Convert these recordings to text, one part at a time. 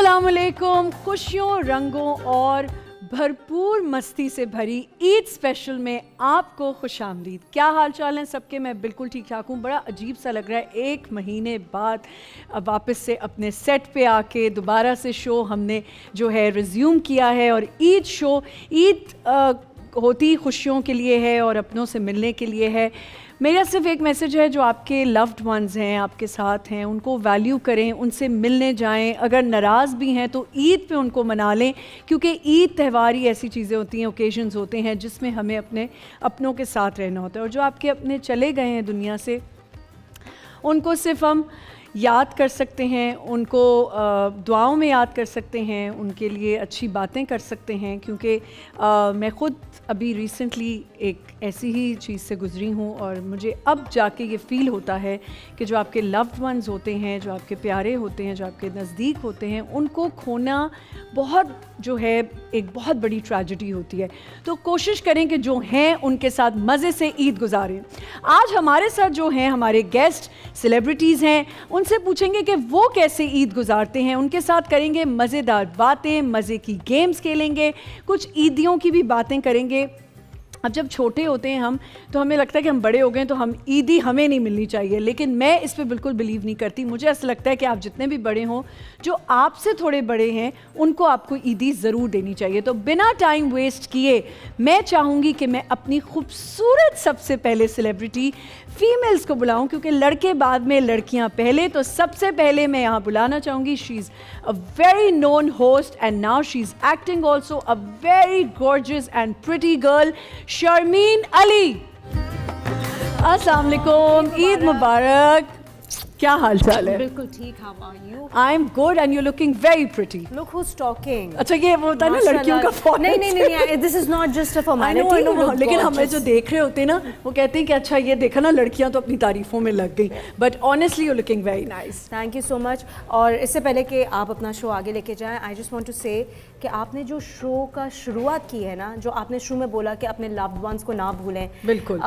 अस्सलामुअलैकुम। खुशियों, रंगों और भरपूर मस्ती से भरी ईद स्पेशल में आपको खुशामदीद। क्या हाल चाल है सबके? मैं बिल्कुल ठीक ठाक हूँ। बड़ा अजीब सा लग रहा है 1 महीने बाद वापस से अपने सेट पे आके दोबारा से शो हमने जो है रिज्यूम किया है। और ईद होती खुशियों के लिए है और अपनों से मिलने के लिए है। मेरा सिर्फ एक मैसेज है, जो आपके लव्ड वंस हैं, आपके साथ हैं, उनको वैल्यू करें, उनसे मिलने जाएं। अगर नाराज़ भी हैं तो ईद पे उनको मना लें, क्योंकि ईद त्यौहार ही ऐसी चीज़ें होती हैं, ओकेजन्स होते हैं जिसमें हमें अपने अपनों के साथ रहना होता है। और जो आपके अपने चले गए हैं दुनिया से, उनको सिर्फ हम याद कर सकते हैं, उनको दुआओं में याद कर सकते हैं, उनके लिए अच्छी बातें कर सकते हैं। क्योंकि मैं ख़ुद अभी रिसेंटली एक ऐसी ही चीज़ से गुज़री हूँ और मुझे अब जाके ये फ़ील होता है कि जो आपके लव्ड वंस होते हैं, जो आपके प्यारे होते हैं, जो आपके नज़दीक होते हैं, उनको खोना बहुत जो है एक बहुत बड़ी ट्रेजेडी होती है। तो कोशिश करें कि जो हैं उनके साथ मज़े से ईद गुजारें। आज हमारे साथ जो हैं हमारे गेस्ट सेलिब्रिटीज़ हैं, उनसे पूछेंगे कि वो कैसे ईद गुजारते हैं। उनके साथ करेंगे मज़ेदार बातें, मज़े की गेम्स खेलेंगे, कुछ ईदियों की भी बातें करेंगे। अब जब छोटे होते हैं हम, तो हमें लगता है कि हम बड़े हो गए तो हम ईदी हमें नहीं मिलनी चाहिए, लेकिन मैं इस पे बिल्कुल बिलीव नहीं करती। मुझे ऐसा लगता है कि आप जितने भी बड़े हों, जो आपसे थोड़े बड़े हैं, उनको आपको ईदी ज़रूर देनी चाहिए। तो बिना टाइम वेस्ट किए मैं चाहूँगी कि मैं अपनी खूबसूरत सबसे पहले सेलिब्रिटी फीमेल्स को बुलाऊं, क्योंकि लड़के बाद में लड़कियां पहले। तो सबसे पहले मैं यहाँ बुलाना चाहूँगी, she is a very known host and now she is acting also, a very gorgeous and pretty girl, Sharmeen Ali. अस्सलाम वालेकुम, ईद मुबारक। क्या हाल चाल है? बिल्कुल ठीक। How are you? I am good and you looking very pretty. Look who's talking. अच्छा, ये वो होता है ना लड़कियों का फॉर्म। नहीं, this is not just a formality. लेकिन हमें जो देख रहे होते हैं ना, वो कहते हैं कि अच्छा ये देखा ना, लड़कियां तो अपनी तारीफों में लग गई। But honestly you looking very nice. Thank you so much. और इससे पहले कि आप अपना शो आगे लेके जाएं, आई जस्ट वांट टू से कि आपने जो शो का शुरुआत की है ना, जो आपने शुरू में बोला कि अपने लव्ड वंस को ना भूलें, बिल्कुल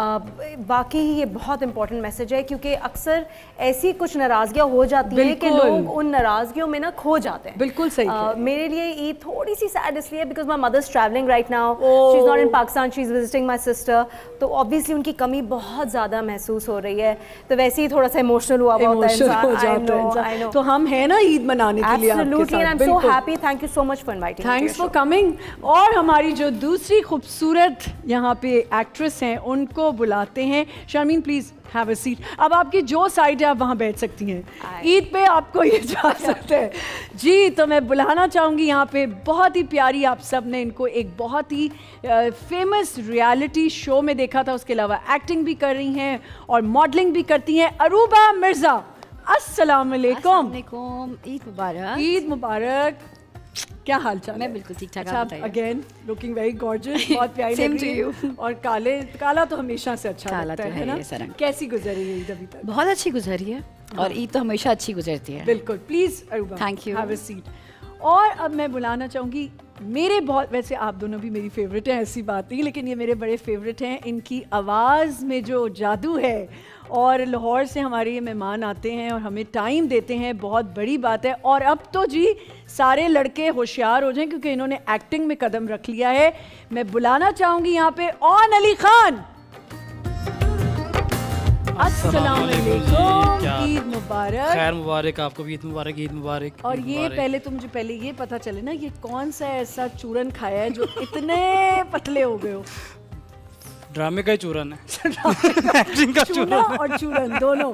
वाकई ही ये बहुत इंपॉर्टेंट मैसेज है। क्योंकि अक्सर ऐसी कुछ नाराज़गियाँ हो जाती हैं कि लोग उन नाराज़गियों में ना खो जाते हैं। बिल्कुल सही। मेरे लिए ईद थोड़ी सी सैड इसलिए because my mother is travelling right now, she is not in Pakistan, she is visiting my sister. तो ऑब्वियसली उनकी कमी बहुत ज़्यादा महसूस हो रही है, तो वैसे ही थोड़ा सा इमोशनल हुआ होता है इंसान। तो हम हैं ना ईद मनाने के लिए आपके साथ। I am so happy. Thank you so much for inviting. Thanks for coming. और हमारी जो दूसरी खूबसूरत यहाँ पे एक्ट्रेस हैं, उनको बुलाते हैं। Sharmeen please have a seat. अब आपकी जो साइड है आप वहाँ बैठ सकती हैं। ईद पे आपको ये जा सकते हैं जी। तो मैं बुलाना चाहूँगी यहाँ पे, बहुत ही प्यारी, आप सब ने इनको एक बहुत ही फेमस रियलिटी शो में देखा था, उसके अलावा एक्टिंग भी कर रही हैं और मॉडलिंग भी करती हैं, अरूबा मिर्ज़ा। अस्सलाम वालेकुम। ईद मुबारक। ईद मुबारक। क्या हाल चाल? मैं बिल्कुल ठीक ठाक। अच्छा, अगेन लुकिंग वेरी गॉर्जियस, बहुत प्यारी लग रही है। और काला तो हमेशा से अच्छा लगता है ना? कैसी गुजरी है ईद अभी तक? बहुत अच्छी गुजरी है और ईद तो हमेशा अच्छी गुजरती है। बिल्कुल। Please Aruba, thank you, have a seat. और अब मैं बुलाना चाहूँगी मेरे बहुत, वैसे आप दोनों भी मेरी फेवरेट हैं, ऐसी बात नहीं, लेकिन ये मेरे बड़े फेवरेट हैं। इनकी आवाज़ में जो जादू है, और लाहौर से हमारे ये मेहमान आते हैं और हमें टाइम देते हैं, बहुत बड़ी बात है। और अब तो जी सारे लड़के होशियार हो जाएं, क्योंकि इन्होंने एक्टिंग में कदम रख लिया है। मैं बुलाना चाहूँगी यहाँ पे ऑन अली खान। अस्सलाम वालेकुम, ईद मुबारक। खैर मुबारक, आपको भी ईद मुबारक। ईद मुबारक। और ये पहले तो मुझे पहले ये पता चले ना, ये कौन सा ऐसा चूरन खाया है जो इतने पतले हो गए हो? ड्रामे का ही चूरन है। एक्टिंग का चूना और चूरन दोनों।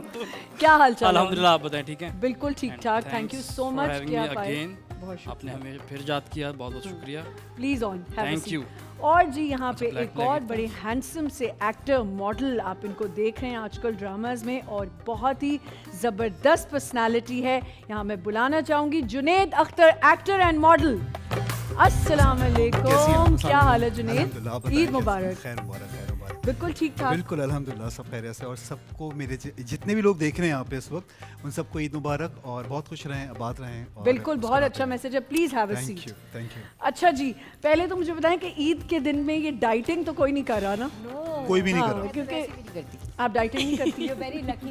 क्या हाल चाल? अल्हम्दुलिल्लाह, आप बताएं ठीक है? बिल्कुल ठीक ठाक। थैंक यू सो मच कि आप आए। आपने हमें फिर याद किया, बहुत बहुत शुक्रिया। Please on, thank you. और जी यहाँ पे एक और बड़े हैंडसम से एक्टर मॉडल, आप इनको देख रहे हैं आजकल ड्रामाज में, और बहुत ही ज़बरदस्त पर्सनालिटी है। यहाँ मैं बुलाना चाहूँगी Junaid Akhtar, actor and model. अस्सलाम वालेकुम, क्या हाल है जुनैद? ईद मुबारक। बिल्कुल ठीक ठाक। बिल्कुल अल्हम्दुलिल्लाह, सब खैरियत से। और सबको मेरे जितने भी लोग देख रहे हैं यहाँ पे इस वक्त, उन सबको ईद मुबारक और बहुत खुश रहें, आबाद रहें। बिल्कुल, बहुत अच्छा मैसेज है। Please have a seat. Thank you. अच्छा जी, पहले तो मुझे बताएं कि ईद के दिन में ये डाइटिंग तो कोई नहीं कर रहा ना? कोई भी नहीं कर हाँ, रहा। क्योंकि आप डाइटिंग नहीं करती है। Very lucky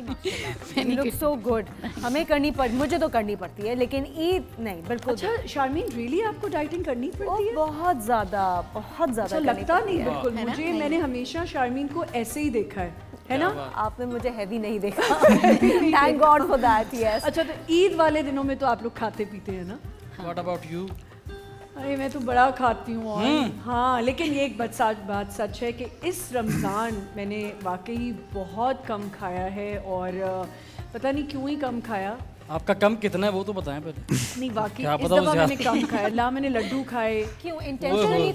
you look so good. हमें करनी पड़, मुझे तो करनी पड़ती है, लेकिन ईद नहीं, बिल्कुल अच्छा शारमीन, रियली आपको डाइटिंग करनी पड़ती है? बहुत ज़्यादा अच्छा, करनी लगता पड़ती नहीं है। बिल्कुल मुझे। मैंने हमेशा शारमीन को ऐसे ही देखा है ना? आपने मुझे हैवी नहीं देखा। Thank God for that. Yes. अच्छा, तो ईद वाले दिनों में तो आप लोग खाते पीते हैं ना? What about you? अरे मैं तो बड़ा खाती हूँ और हाँ, लेकिन ये एक बात सच है कि इस रमज़ान मैंने वाकई बहुत कम खाया है और पता नहीं क्यों ही कम खाया। आपका कम कितना है वो तो बताएं पहले। नहीं वाकई क्या इस पता वो दफ़ा मैंने ज्यादा- कम खाया। ला मैंने लड्डू खाए, क्यों इंटेंशनली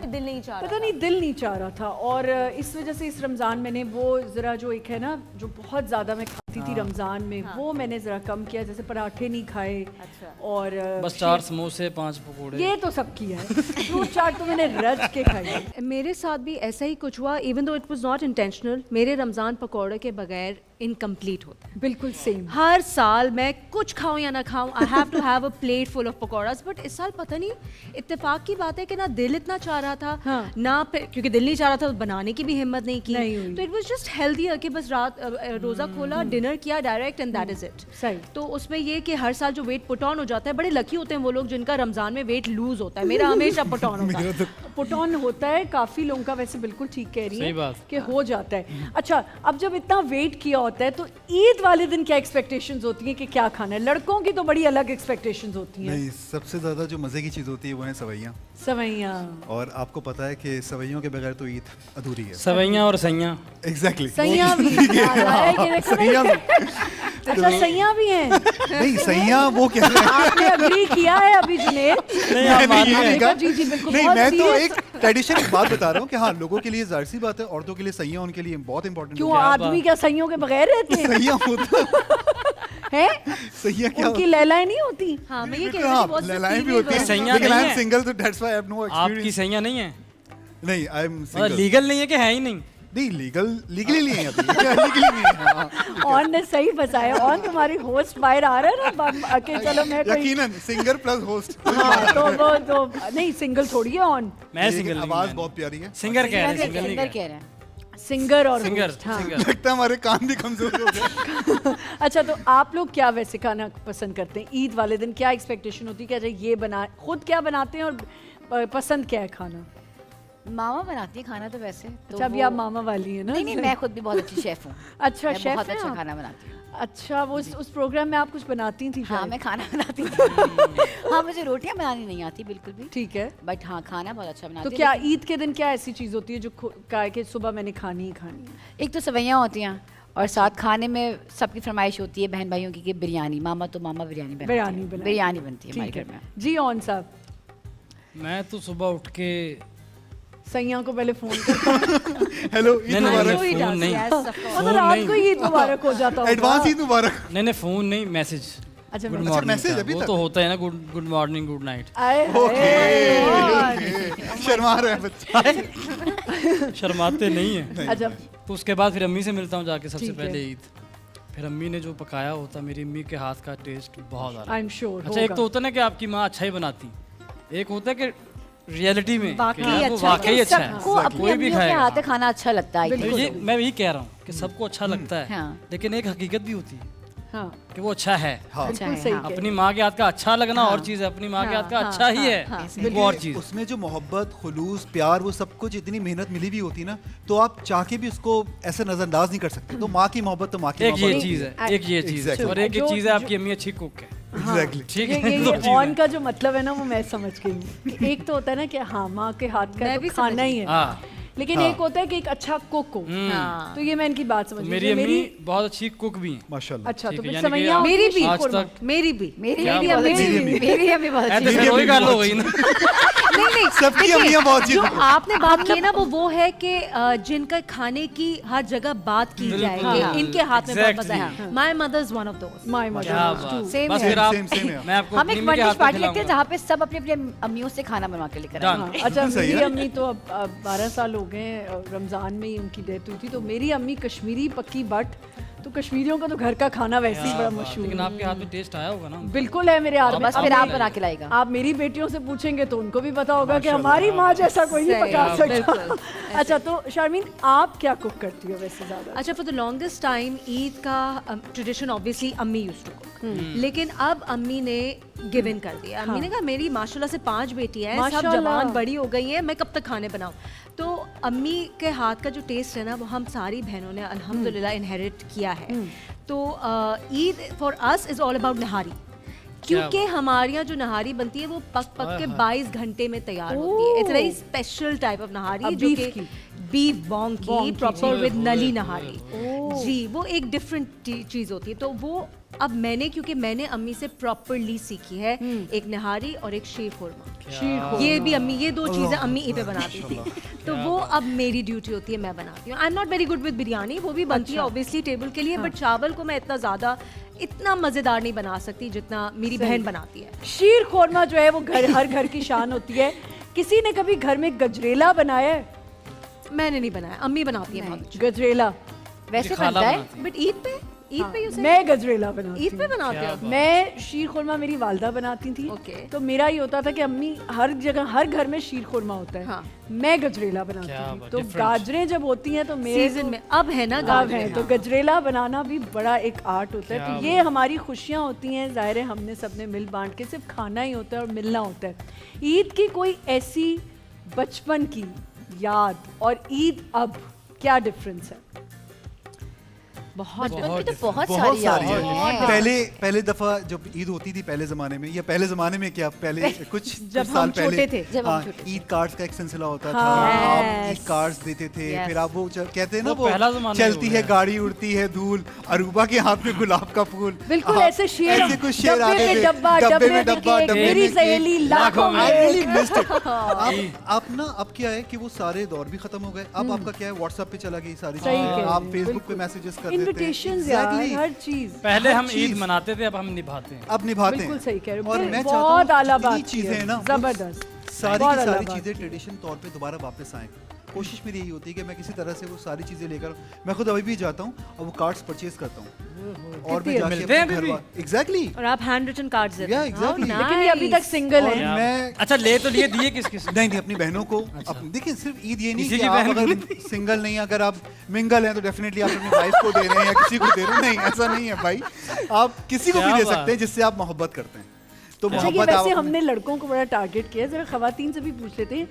दिल नहीं चाह रहा? पता नहीं दिल नहीं चाह रहा था और इस वजह से इस रमज़ान मैंने वो ज़रा जो एक है ना जो बहुत ज़्यादा मैं खाती थी रमज़ान में, वो मैंने ज़रा कम किया। जैसे पराठे नहीं खाए अच्छा। और बस 4 समोसे 5 पकोड़े। ये तो सब किया है। फ्रूट चाट तो मैंने रज के खाई है। मेरे साथ भी ऐसा ही कुछ हुआ, even though it was not intentional. मेरे रमज़ान पकौड़े के बगैर इनकम्प्लीट होता है। बिल्कुल सेम। हर साल मैं कुछ खाऊं या ना खाऊं, I have to have a plate full of pakoras. But इस साल पता नहीं, इत्तेफाक की बात है कि ना दिल इतना चाह रहा था, हाँ। ना क्योंकि दिल नहीं चाह रहा था तो बनाने की भी हिम्मत नहीं की। नहीं हुई। तो इट वाज जस्ट हेल्दियर कि बस रात रोज़ा खोला, डिनर किया direct and that is it. सही। तो उसमें ये कि हर साल जो वेट पुट ऑन हो जाता है, बड़े लकी होते हैं वो लोग जिनका रमज़ान में वेट लूज होता है। मेरा हमेशा पुट ऑन होता है। पुट ऑन होता है काफ़ी लोगों का, वैसे बिल्कुल ठीक कह रही सही है बात। कि हो जाता है। अच्छा, अब जब इतना वेट किया होता है तो ईद वाले दिन क्या एक्सपेक्टेशंस होती हैं कि क्या खाना है? लड़कों की तो बड़ी अलग एक्सपेक्टेशंस होती हैं। नहीं, सबसे ज़्यादा जो मज़े की चीज़ होती है वो है सवैयाँ। सवैयाँ। और आपको पता है कि सवैयों के बगैर तो ईद अधूरी है। सवैयाँ और सैयाँ। एग्जैक्टली। सैयाँ भी सैयाँ भी। अच्छा, सैयाँ भी हैं। नहीं, सैयाँ वो कैसे है? आपने अग्री किया है अभी जुनेद? नहीं आप मान ये रहे नहीं हैं। कहा। जी, जी, बिल्कुल, नहीं, बहुत मैं तो serious। एक ट्रेडिशन एक बात बता रहा हूँ कि हाँ, लोगों के लिए जाहिर सी बात है, औरतों के लिए सैयाँ उनके लिए बहुत इंपॉर्टेंट क्यों, है। आदमी क्या सैयों के बगैर रहते हैं? सैयाँ होता हैं? सैयाँ क्या उनकी लैलाएं नहीं होती? हाँ, मैं ये कह बिल्कुल, रही हाँ, थी, what's the लैलाएं भी female होती हैं, version? सैयाँ लेकिन नहीं आई एम है। सिंगल तो that's why I have no आपकी एक्सपीरियंस। सैयाँ नहीं है? नहीं, आई एम मतलब सिंगल। लीगल नहीं है कि है ही नहीं? नहीं, लीगली नहीं है अभी। लीगली नहीं है। हाँ। ऑन ने सही फंसाया। ऑन तुम्हारी होस्ट बाहर आ रहा है ना कि चलो मैं कोई यकीनन सिंगर प्लस होस्ट। हाँ, तो वो तो नहीं, सिंगल थोड़ी है ऑन। मैं सिंगल नहीं। आवाज मैं बहुत प्यारी है। सिंगर कह रहे हैं, सिंगल नहीं सिंगर कह कह रहे हैं। सिंगर और सिंगर host, हाँ। सिंगर। लगता है हमारे कान भी कमजोर हो गए। अच्छा, तो आप लोग क्या वैसे खाना पसंद करते हैं ईद वाले दिन? क्या एक्सपेक्टेशन होती है कि अच्छा ये बना, खुद क्या बनाते हैं और पसंद क्या है खाना? मामा बनाती है खाना तो वैसे तो अच्छा, अभी वो- आप मामा वाली है ना? नहीं मैं खुद भी बहुत अच्छी शेफ हूँ। अच्छा, मैं शेफ बहुत हैं अच्छा आप? खाना बनाती हूँ। अच्छा, वो उस प्रोग्राम में आप कुछ बनाती थी हाँ शायद? मैं खाना बनाती हूँ। हाँ मुझे रोटियाँ बनानी नहीं आती बिल्कुल भी, ठीक है। बट हाँ खाना बहुत अच्छा बनाती तो हूँ। क्या लेकिन ईद के दिन क्या ऐसी चीज होती है जो का कि सुबह मैंने खानी ही खानी है? एक तो सवैयाँ होती हैं और साथ खाने में सबकी फरमाइश होती है बहन भाइयों की कि बिरयानी। मामा तो मामा बिरयानी बनाती बिरयानी हैं। बनाती बिरयानी बनती है हमारे ठीक घर में। है जी। ऑन साहब, मैं तो सुबह उठ के सैया को पहले फोन करता हूँ। हेलो, ईद नहीं, नहीं, मुबारक। ही फोन does, नहीं। Yes, of course. मतलब रात को ही ईद मुबारक हो जाता होगा। एडवांस ईद मुबारक। नहीं फोन नहीं, मैसेज। अच्छा, गुड अच्छा, मॉर्निंग मैसेज अभी वो तक? तो होता है ना, गुड मॉर्निंग गुड नाइट। आए हाय। शर्मा रहा है बच्चा। शर्माते नहीं है। अच्छा, तो उसके बाद फिर अम्मी से मिलता हूँ जाके सबसे ठीक है। पहले ईद। फिर अम्मी ने जो पकाया होता, मेरी अम्मी के हाथ का टेस्ट बहुत आ रहा आई एम श्योर। अच्छा, एक तो होता है ना कि आपकी माँ अच्छा ही बनाती, एक होता है कि रियलिटी में कि वाकई यार वो अच्छा, वाकई अच्छा है। सबको अपनी कोई भी अम्मियों के खाएगा। हाथ का खाना अच्छा लगता है। I think। ये मैं यही कह रहा हूँ कि सबको अच्छा लगता है, हाँ। लेकिन एक हकीकत भी होती है हाँ, कि वो अच्छा है। हाँ, अच्छा बिल्कुल है, सही हाँ। कह अपनी माँ के हाथ का अच्छा लगना और चीज़ है, अपनी माँ के हाथ का अच्छा ही है वो और चीज़। उसमें जो मोहब्बत, खुलूस, प्यार, वो सब कुछ इतनी मेहनत मिली भी होती ना, तो आप चाह के भी उसको ऐसे नजरअंदाज नहीं कर सकते। तो माँ की मोहब्बत तो माँ की एक ये मोहब्बत। चीज़ है, एक ये चीज़ है, Exactly. और एक ये जो- चीज़ है आपकी अम्मी अच्छी कुक है। Exactly. ठीक ये है, दो चीज़ें ऑन हैं। का जो मतलब है ना वो मैं समझ गई हूँ कि एक तो होता है ना कि हाँ माँ के हाथ का मैं तो भी खाना ही है, हाँ। लेकिन हाँ। एक होता है कि एक अच्छा कुक हो। हाँ। तो ये मैं इनकी बात समझ मेरी गई। अम्मी बहुत अच्छी कुक भी हैं। माशाल्लाह। अच्छा, ठीक तो है, फिर यानी कि सवैयाँ आप- मेरी भी आज तक मेरी भी मेरी क्या अम्मी बात बहुत है? अच्छी मेरी है। मेरी अम्मी बहुत अच्छी ऐसे है। फिर वही गाल हो गई ना। नहीं सबकी देखिए, अम्मियाँ बहुत जो चीज़- आपने बात की है ना वो है कि जिनका खाने की हर जगह बात की जाए बिल्कुल। कि हाँ। इनके हाथ में बहुत मजा Exactly. है। My mother is one of those. My क्या मदर बात। Same बस है। फिर आप, Same है। मैं आपको हम अपनी एक अम्मी के वन हाथ डिश का पार्टी रखते हैं खिलाऊंगा। जहाँ पे सब अपनी अपनी अम्मियों से खाना बनवा के लेकर आए। Done. हाँ, अच्छा, सही मेरी है। अम्मी तो अब 12 साल हो गए, रमज़ान में ही उनकी डेथ हुई थी। तो मेरी अम्मी कश्मीरी पक्की बट तो कश्मीरियों का तो घर का खाना वैसे ही क्या बड़ा बात, मशहूर लेकिन है। आपके हाथ में टेस्ट आया होगा ना। बिल्कुल है मेरे हाथ में। बस अब फिर आप मेरी- बना के लाएगा। आप मेरी बेटियों से पूछेंगे तो उनको भी पता होगा कि हमारी माँ जैसा कोई नहीं सही, पका सकता। बिल्कुल। अच्छा, तो शारमीन आप क्या कुक करती हो वैसे ज्यादा? अच्छा, for the longest time Eid का ट्रेडिशन ऑब्वियसली अम्मी यूज्ड टू कुक, लेकिन अब अम्मी ने गिव इन कर दिया। अम्मी ने कहा मेरी माशाल्लाह से 5 बेटियां हैं, सब माशाल्लाह। जवान बड़ी हो गई हैं, मैं कब तक खाने बनाऊं। तो अम्मी के हाथ का जो टेस्ट है ना वो हम सारी बहनों ने अल्हम्दुलिल्लाह इनहेरिट किया है। तो Eid for us is all about nihari, क्योंकि हमारे यहाँ जो नहारी बनती है वो पक पक के 22 घंटे में तैयार होती है। It's very special type of nihari, जो beef कि की। बीफ बोंग की बोंग की, प्रॉपर जी। विद नली ओए, नहारी। जी, वो एक डिफरेंट चीज़ होती है। तो वो अब मैंने, क्योंकि मैंने अम्मी से प्रॉपरली सीखी है, एक नहारी और एक शीर खुरमा। शीर ये भी अम्मी, ये 2 चीज़ें अम्मी ईद पे बनाती थी। तो वो अब मेरी ड्यूटी होती है, मैं बनाती हूँ। I am not very good with biryani, वो भी बनती है ऑब्वियसली टेबल के लिए, बट चावल को मैं इतना मज़ेदार नहीं बना सकती जितना मेरी बहन बनाती है। शीर खोरमा जो है वो हर घर की शान होती है। किसी ने कभी घर में गजरेला बनाया है? मैंने नहीं बनाया, अम्मी बनाती है बहुत। गजरेला वैसे खाला बनता है। बनाती है। बट ईद पे you said? मैं गजरेला बनाती ईद पे हूँ। बनाते हो? मैं शीर खुरमा मेरी वालदा बनाती थी। ओके। तो मेरा ये होता था कि अम्मी हर जगह, हर घर में शीर खुरमा होता है। हाँ। मैं गजरेला बनाती क्या थी। बात, तो different। गाजरें जब होती हैं तो मेरे सीजन में अब है ना गाँव गाँव है, में। तो गजरेला बनाना भी बड़ा एक आर्ट होता है। क्या तो ये हमारी खुशियाँ होती हैं, जाहिर है हमने सबने मिल बांट के, सिर्फ खाना ही होता है और मिलना होता है। ईद की कोई ऐसी बचपन की याद और ईद अब क्या डिफरेंस है? बचपन की तो different। बहुत बहुत सारी सारी यादें है। हैं। पहले दफा जब ईद होती थी पहले जमाने में, या पहले जमाने में क्या, पहले कुछ जब साल हम पहले छोटे थे, जब हम हाँ, छोटे थे। ईद कार्ड्स का एक सिलसिला होता था। हाँ। आप ईद कार्ड्स देते थे, Yes। फिर आप वो कहते हैं ना, वो पहला ज़माना ही चलती हो है गया। गाड़ी, उड़ती है धूल, अरूबा के हाथ में गुलाब का फूल। बिल्कुल हाँ, ऐसे शेर, ऐसे कुछ शेर डब्बे आते में थे, डब्बा, डब्बे में डब्बे डब्बा, में डब्बे मेरी में सहेली केक। लाखों में I really एक। missed it। आप ना, अब क्या है कि वो सारे दौर भी खत्म हो गए। अब आपका क्या है, व्हाट्सएप पे चला गई सारी सही चीजें, कह आप रहे हैं, फेसबुक पे बिल्कुल। मैसेजेस कर देते हैं। इनविटेशंस यार, Exactly। हर चीज। पहले हर हम ईद चीज़। मनाते थे, अब हम निभाते हैं। अब निभाते हैं। बिल्कुल सही कह रहे हो। और बिल्कुल, मैं चाहता बहुत हूँ आला जितनी बात चीजें की हैं ना, वो जबरदस्त, सारी बहुत की आला सारी बात चीजें की। ट्रेडिशन तौर पे दोबारा वापस आएं। कोशिश मेरी यही होती है कि मैं किसी तरह से वो सारी चीजें लेकर, मैं खुद अभी भी जाता हूँ और वो कार्ड्स परचेज करता हूँ, और मैं जाके मिलते हैं अपने अभी भी? घर, एग्जैक्टली, और आप हैंड रिटन कार्ड्स देते Yeah, हैं। exactly। How लेकिन ये अभी तक nice। सिंगल और है। मैं अच्छा, ले तो लिए, दिए किस किस? नहीं अपनी बहनों को देखिए, सिर्फ ईद ये नहीं किसी कि की आप बहन को अगर सिंगल नहीं, अगर आप मिंगल हैं तो डेफिनेटली आप अपनी वाइफ को दे रहे हैं या किसी को दे रहे हैं। नहीं, ऐसा नहीं है भाई, आप किसी को भी क्या दे बात। सकते हैं जिससे आप मोहब्बत करते हैं। तो अच्छा, ये मोहब्बत आप वैसे अपने- हमने लड़कों को बड़ा टारगेट किया, जरा खवातीन से भी पूछ लेते हैं,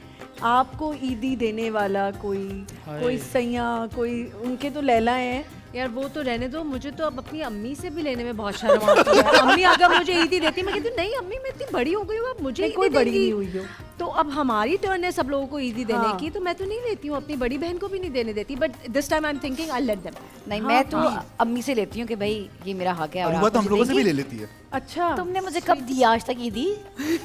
आपको ईदी देने वाला कोई सैया, कोई उनके तो लैला हैं। यार वो तो रहने दो, मुझे तो अब अपनी अम्मी से भी लेने में बहुत शर्म आती है। अम्मी अगर मुझे ईदी देती, मैं कहती हूँ नहीं अम्मी, मैं इतनी बड़ी हो गई हूँ, अब मुझे नहीं, ईदी कोई बड़ी देंगी। नहीं हुई हो। तो अब हमारी टर्न है सब लोगों को ईदी देने हाँ। की, तो मैं तो नहीं लेती हूँ, अपनी बड़ी बहन को भी नहीं देने देती। But this time I am thinking I let them. नहीं, मैं तो अम्मी से लेती हूँ कि भाई ये मेरा हक है। और अरुआ आप तो हम मुझे लोगों से भी देंगी। ले लेती है। अच्छा, तुमने मुझे कब दी आज तक ईदी?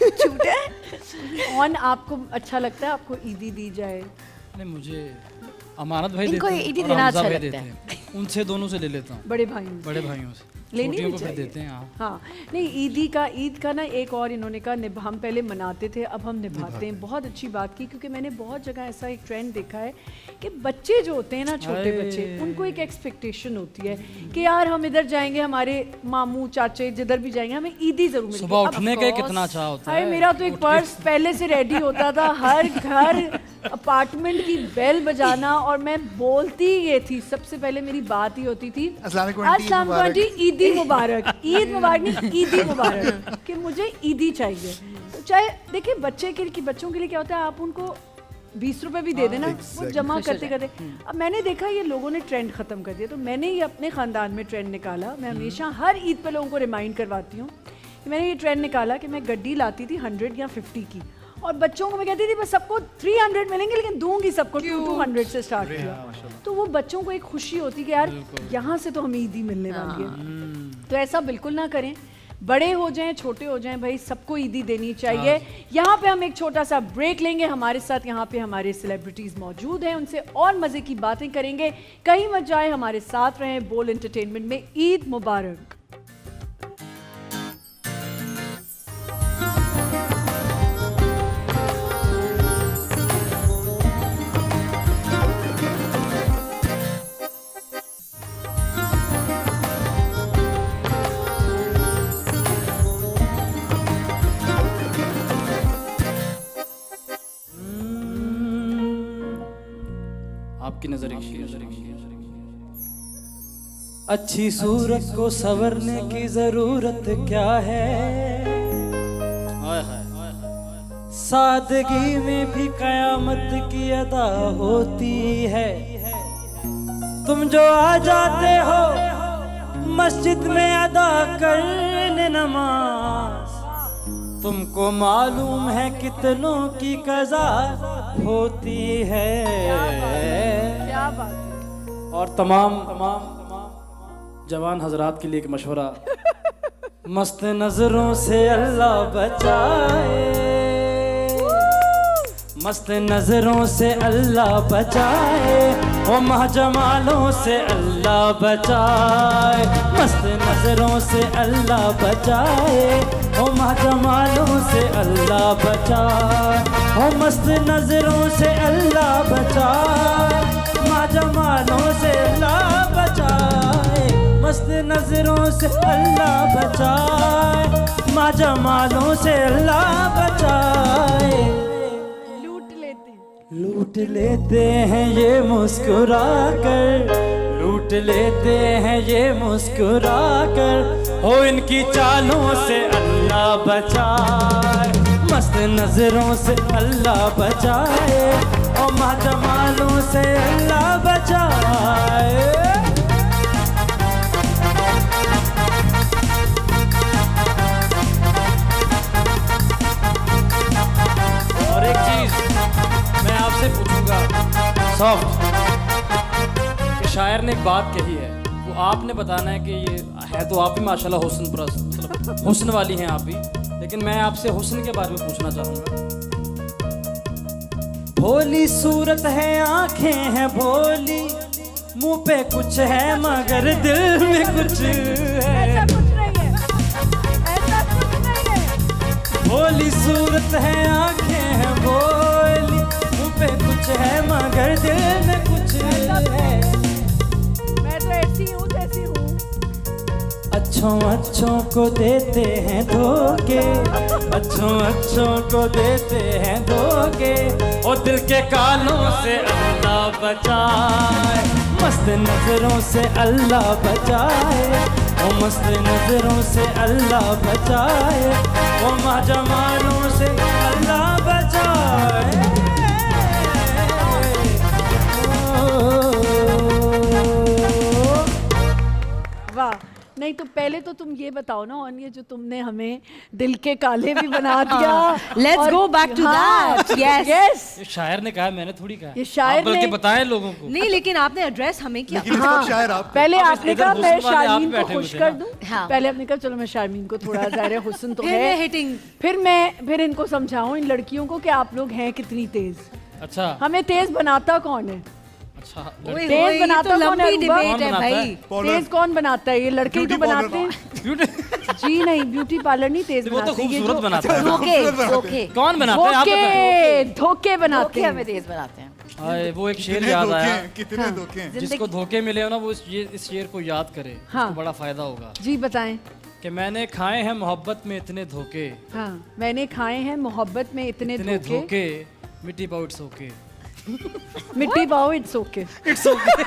छूट है। ऑन आपको अच्छा लगता है आपको ईदी दी जाए? नहीं, मुझे अमानत भाई इनको देते हैं ईदी और देना हमजा अच्छा भाई लगता देते है। हैं। उनसे दोनों से ले लेता हूँ, बड़े भाइयों से? बड़े भाइयों से। लेनी छोटियों भी को फिर चाहिए। देते हैं। हाँ, हाँ, नहीं ईद का ना एक और इन्होंने कहा, हम पहले मनाते थे, अब हम निभाते हैं। बहुत अच्छी बात की, क्योंकि मैंने बहुत जगह ऐसा एक ट्रेंड देखा है कि बच्चे जो होते हैं ना, छोटे अरे। बच्चे, उनको एक एक्सपेक्टेशन होती है कि यार हम इधर जाएंगे, हमारे मामू चाचे जिधर भी जाएंगे हमें ईदी जरूर मिलेगी। सुबह अब उठने का कितना चाह होता अरे है। मेरा तो एक पर्स पहले से रेडी होता था, हर घर अपार्टमेंट की बेल बजाना, और मैं बोलती ये थी, सबसे पहले मेरी बात ही होती थी, अस्सलाम वालेकुम आंटी, अस्सलाम मुबारक। आंटी, ईदी मुबारक। ईद मुबारक नहीं, ईदी मुबारक, कि मुझे ईदी चाहिए। तो चाहे देखिए बच्चों के लिए क्या होता है, आप उनको 20 रुपए भी दे देना, वो exactly। जमा करते करते। अब मैंने देखा ये लोगों ने ट्रेंड खत्म कर दिया, तो मैंने ये अपने खानदान में ट्रेंड निकाला। मैं हमेशा हर ईद पे लोगों को रिमाइंड करवाती हूँ कि मैंने ये ट्रेंड निकाला कि मैं गड्डी लाती थी 100 या 50 की, और बच्चों को मैं कहती थी बस सबको 300 मिलेंगे, लेकिन दूंगी सबको 200 से स्टार्ट किया। तो वो बच्चों को एक खुशी होती कि यार यहाँ से तो हमें ईदी मिलने वाली है। तो ऐसा बिल्कुल ना करें, बड़े हो जाएं छोटे हो जाएं, भाई सबको ईदी देनी चाहिए। यहाँ पे हम एक छोटा सा ब्रेक लेंगे, हमारे साथ यहाँ पे हमारे सेलिब्रिटीज मौजूद हैं, उनसे और मजे की बातें करेंगे। कहीं मत जाए, हमारे साथ रहें बोल एंटरटेनमेंट में। ईद मुबारक। आपकी नजर एक शेर। अच्छी सूरत को संवरने की जरूरत क्या है, हाय हाय, सादगी में भी कयामत की अदा होती है। तुम जो आ जाते हो मस्जिद में अदा करने नमाज, तुमको मालूम है कितनों की कज़ा होती है। क्या बात है। और तमाम जवान हजरात के लिए एक मशवरा, मस्त नजरों से अल्लाह बचाए, मस्त नजरों से अल्लाह बचाए, ओ महजमालों से अल्लाह बचाए, मस्त नजरों से अल्लाह बचाए, ओ महजमालों से अल्लाह बचाए, ओ मस्त नजरों से अल्लाह बचाए, महजमालों से अल्लाह बचाए, मस्त नजरों से अल्लाह बचाए, महजमालों से अल्लाह बचाए। लूट लेते हैं ये मुस्कुरा कर, लूट लेते हैं ये मुस्कुरा कर, हो इनकी चालों से अल्लाह बचाए, मस्त नजरों से अल्लाह बचाए, और महजमालों से अल्लाह बचाए। और एक चीज मैं आपसे पूछूंगा सॉफ्ट, कि शायर ने एक बात कही है, वो आपने बताना है कि ये है तो आप भी माशाल्लाह हुस्न परस्त, मतलब हुस्न वाली हैं आप भी, लेकिन मैं आपसे हुस्न के बारे में पूछना चाहूंगा। भोली सूरत है, आंखें हैं भोली, मुंह पे कुछ है मगर दिल में कुछ है, ऐसा कुछ नहीं है, ऐसा कुछ नहीं है। भोली सूरत है, आंखें हैं भोली, पे कुछ है मगर दिल में कुछ है। मैं तो ऐसी हूँ जैसी हूँ। अच्छों को देते हैं धोखे, अच्छों को देते हैं धोखे, और दिल के कालों से अल्लाह बचाए, मस्त नजरों से अल्लाह बचाए, ओ मस्त नजरों से अल्लाह बचाए, ओ महजमानों से अल्लाह बचाए। वाह, नहीं तो पहले तो तुम ये बताओ ना, और ये जो तुमने हमें दिल के काले भी बना दिया। Let's go back to that. Yes. Yes. ये शायर ने कहा, मैंने थोड़ी कहा, ये शायर आप बल्कि ने- बताएं लोगों को। नहीं, लेकिन आपने एड्रेस हमें किया। लेकिन इस वक्त शायर आप पहले अब आपने इधर कहा मैं हुस्न वाले आप शारमीन को बैठे खुश हुए थे कर ना। दूं। हाँ। पहले आपने कहा चलो मैं शारमीन को थोड़ा ज़ाहिर हुस्न तो फिर है, मैं hitting। फिर इनको समझाऊं इन लड़कियों को कि आप लोग हैं कितनी तेज। अच्छा हमें तेज बनाता कौन है? अच्छा, ओए तेज होए, ये बनाता तो कौन है, लंबी रूबा? डिबेट है कौन भाई। Parlor। तेज कौन बनाता है? ये लड़के ही तो Beauty बनाते parlor। हैं। जी नहीं, ब्यूटी पार्लर नहीं तेज वो तो बनाते, ये खूबसूरत जो बनाता है। धोखे धोखे कौन बनाता है आप बताएं। धोखे बनाते धोखे हैं। हमें तेज बनाते हैं। हाय, वो एक शेर कितने याद धोखे आया, हैं, कितने धोखे हैं। जिसको धोखे मिले हो ना वो इस शेर को याद करे, हाँ। उसको बड़ा फायदा होगा। जी बताएं। कि मैंने खाए हैं मोहब्बत में इतने धोखे, हाँ, मैंने खाए हैं मोहब्बत में इतने इतने धोखे, धोखे, मिट्टी पाओ इट्स ओके, मिट्टी पाओ इट्स ओके। It's okay.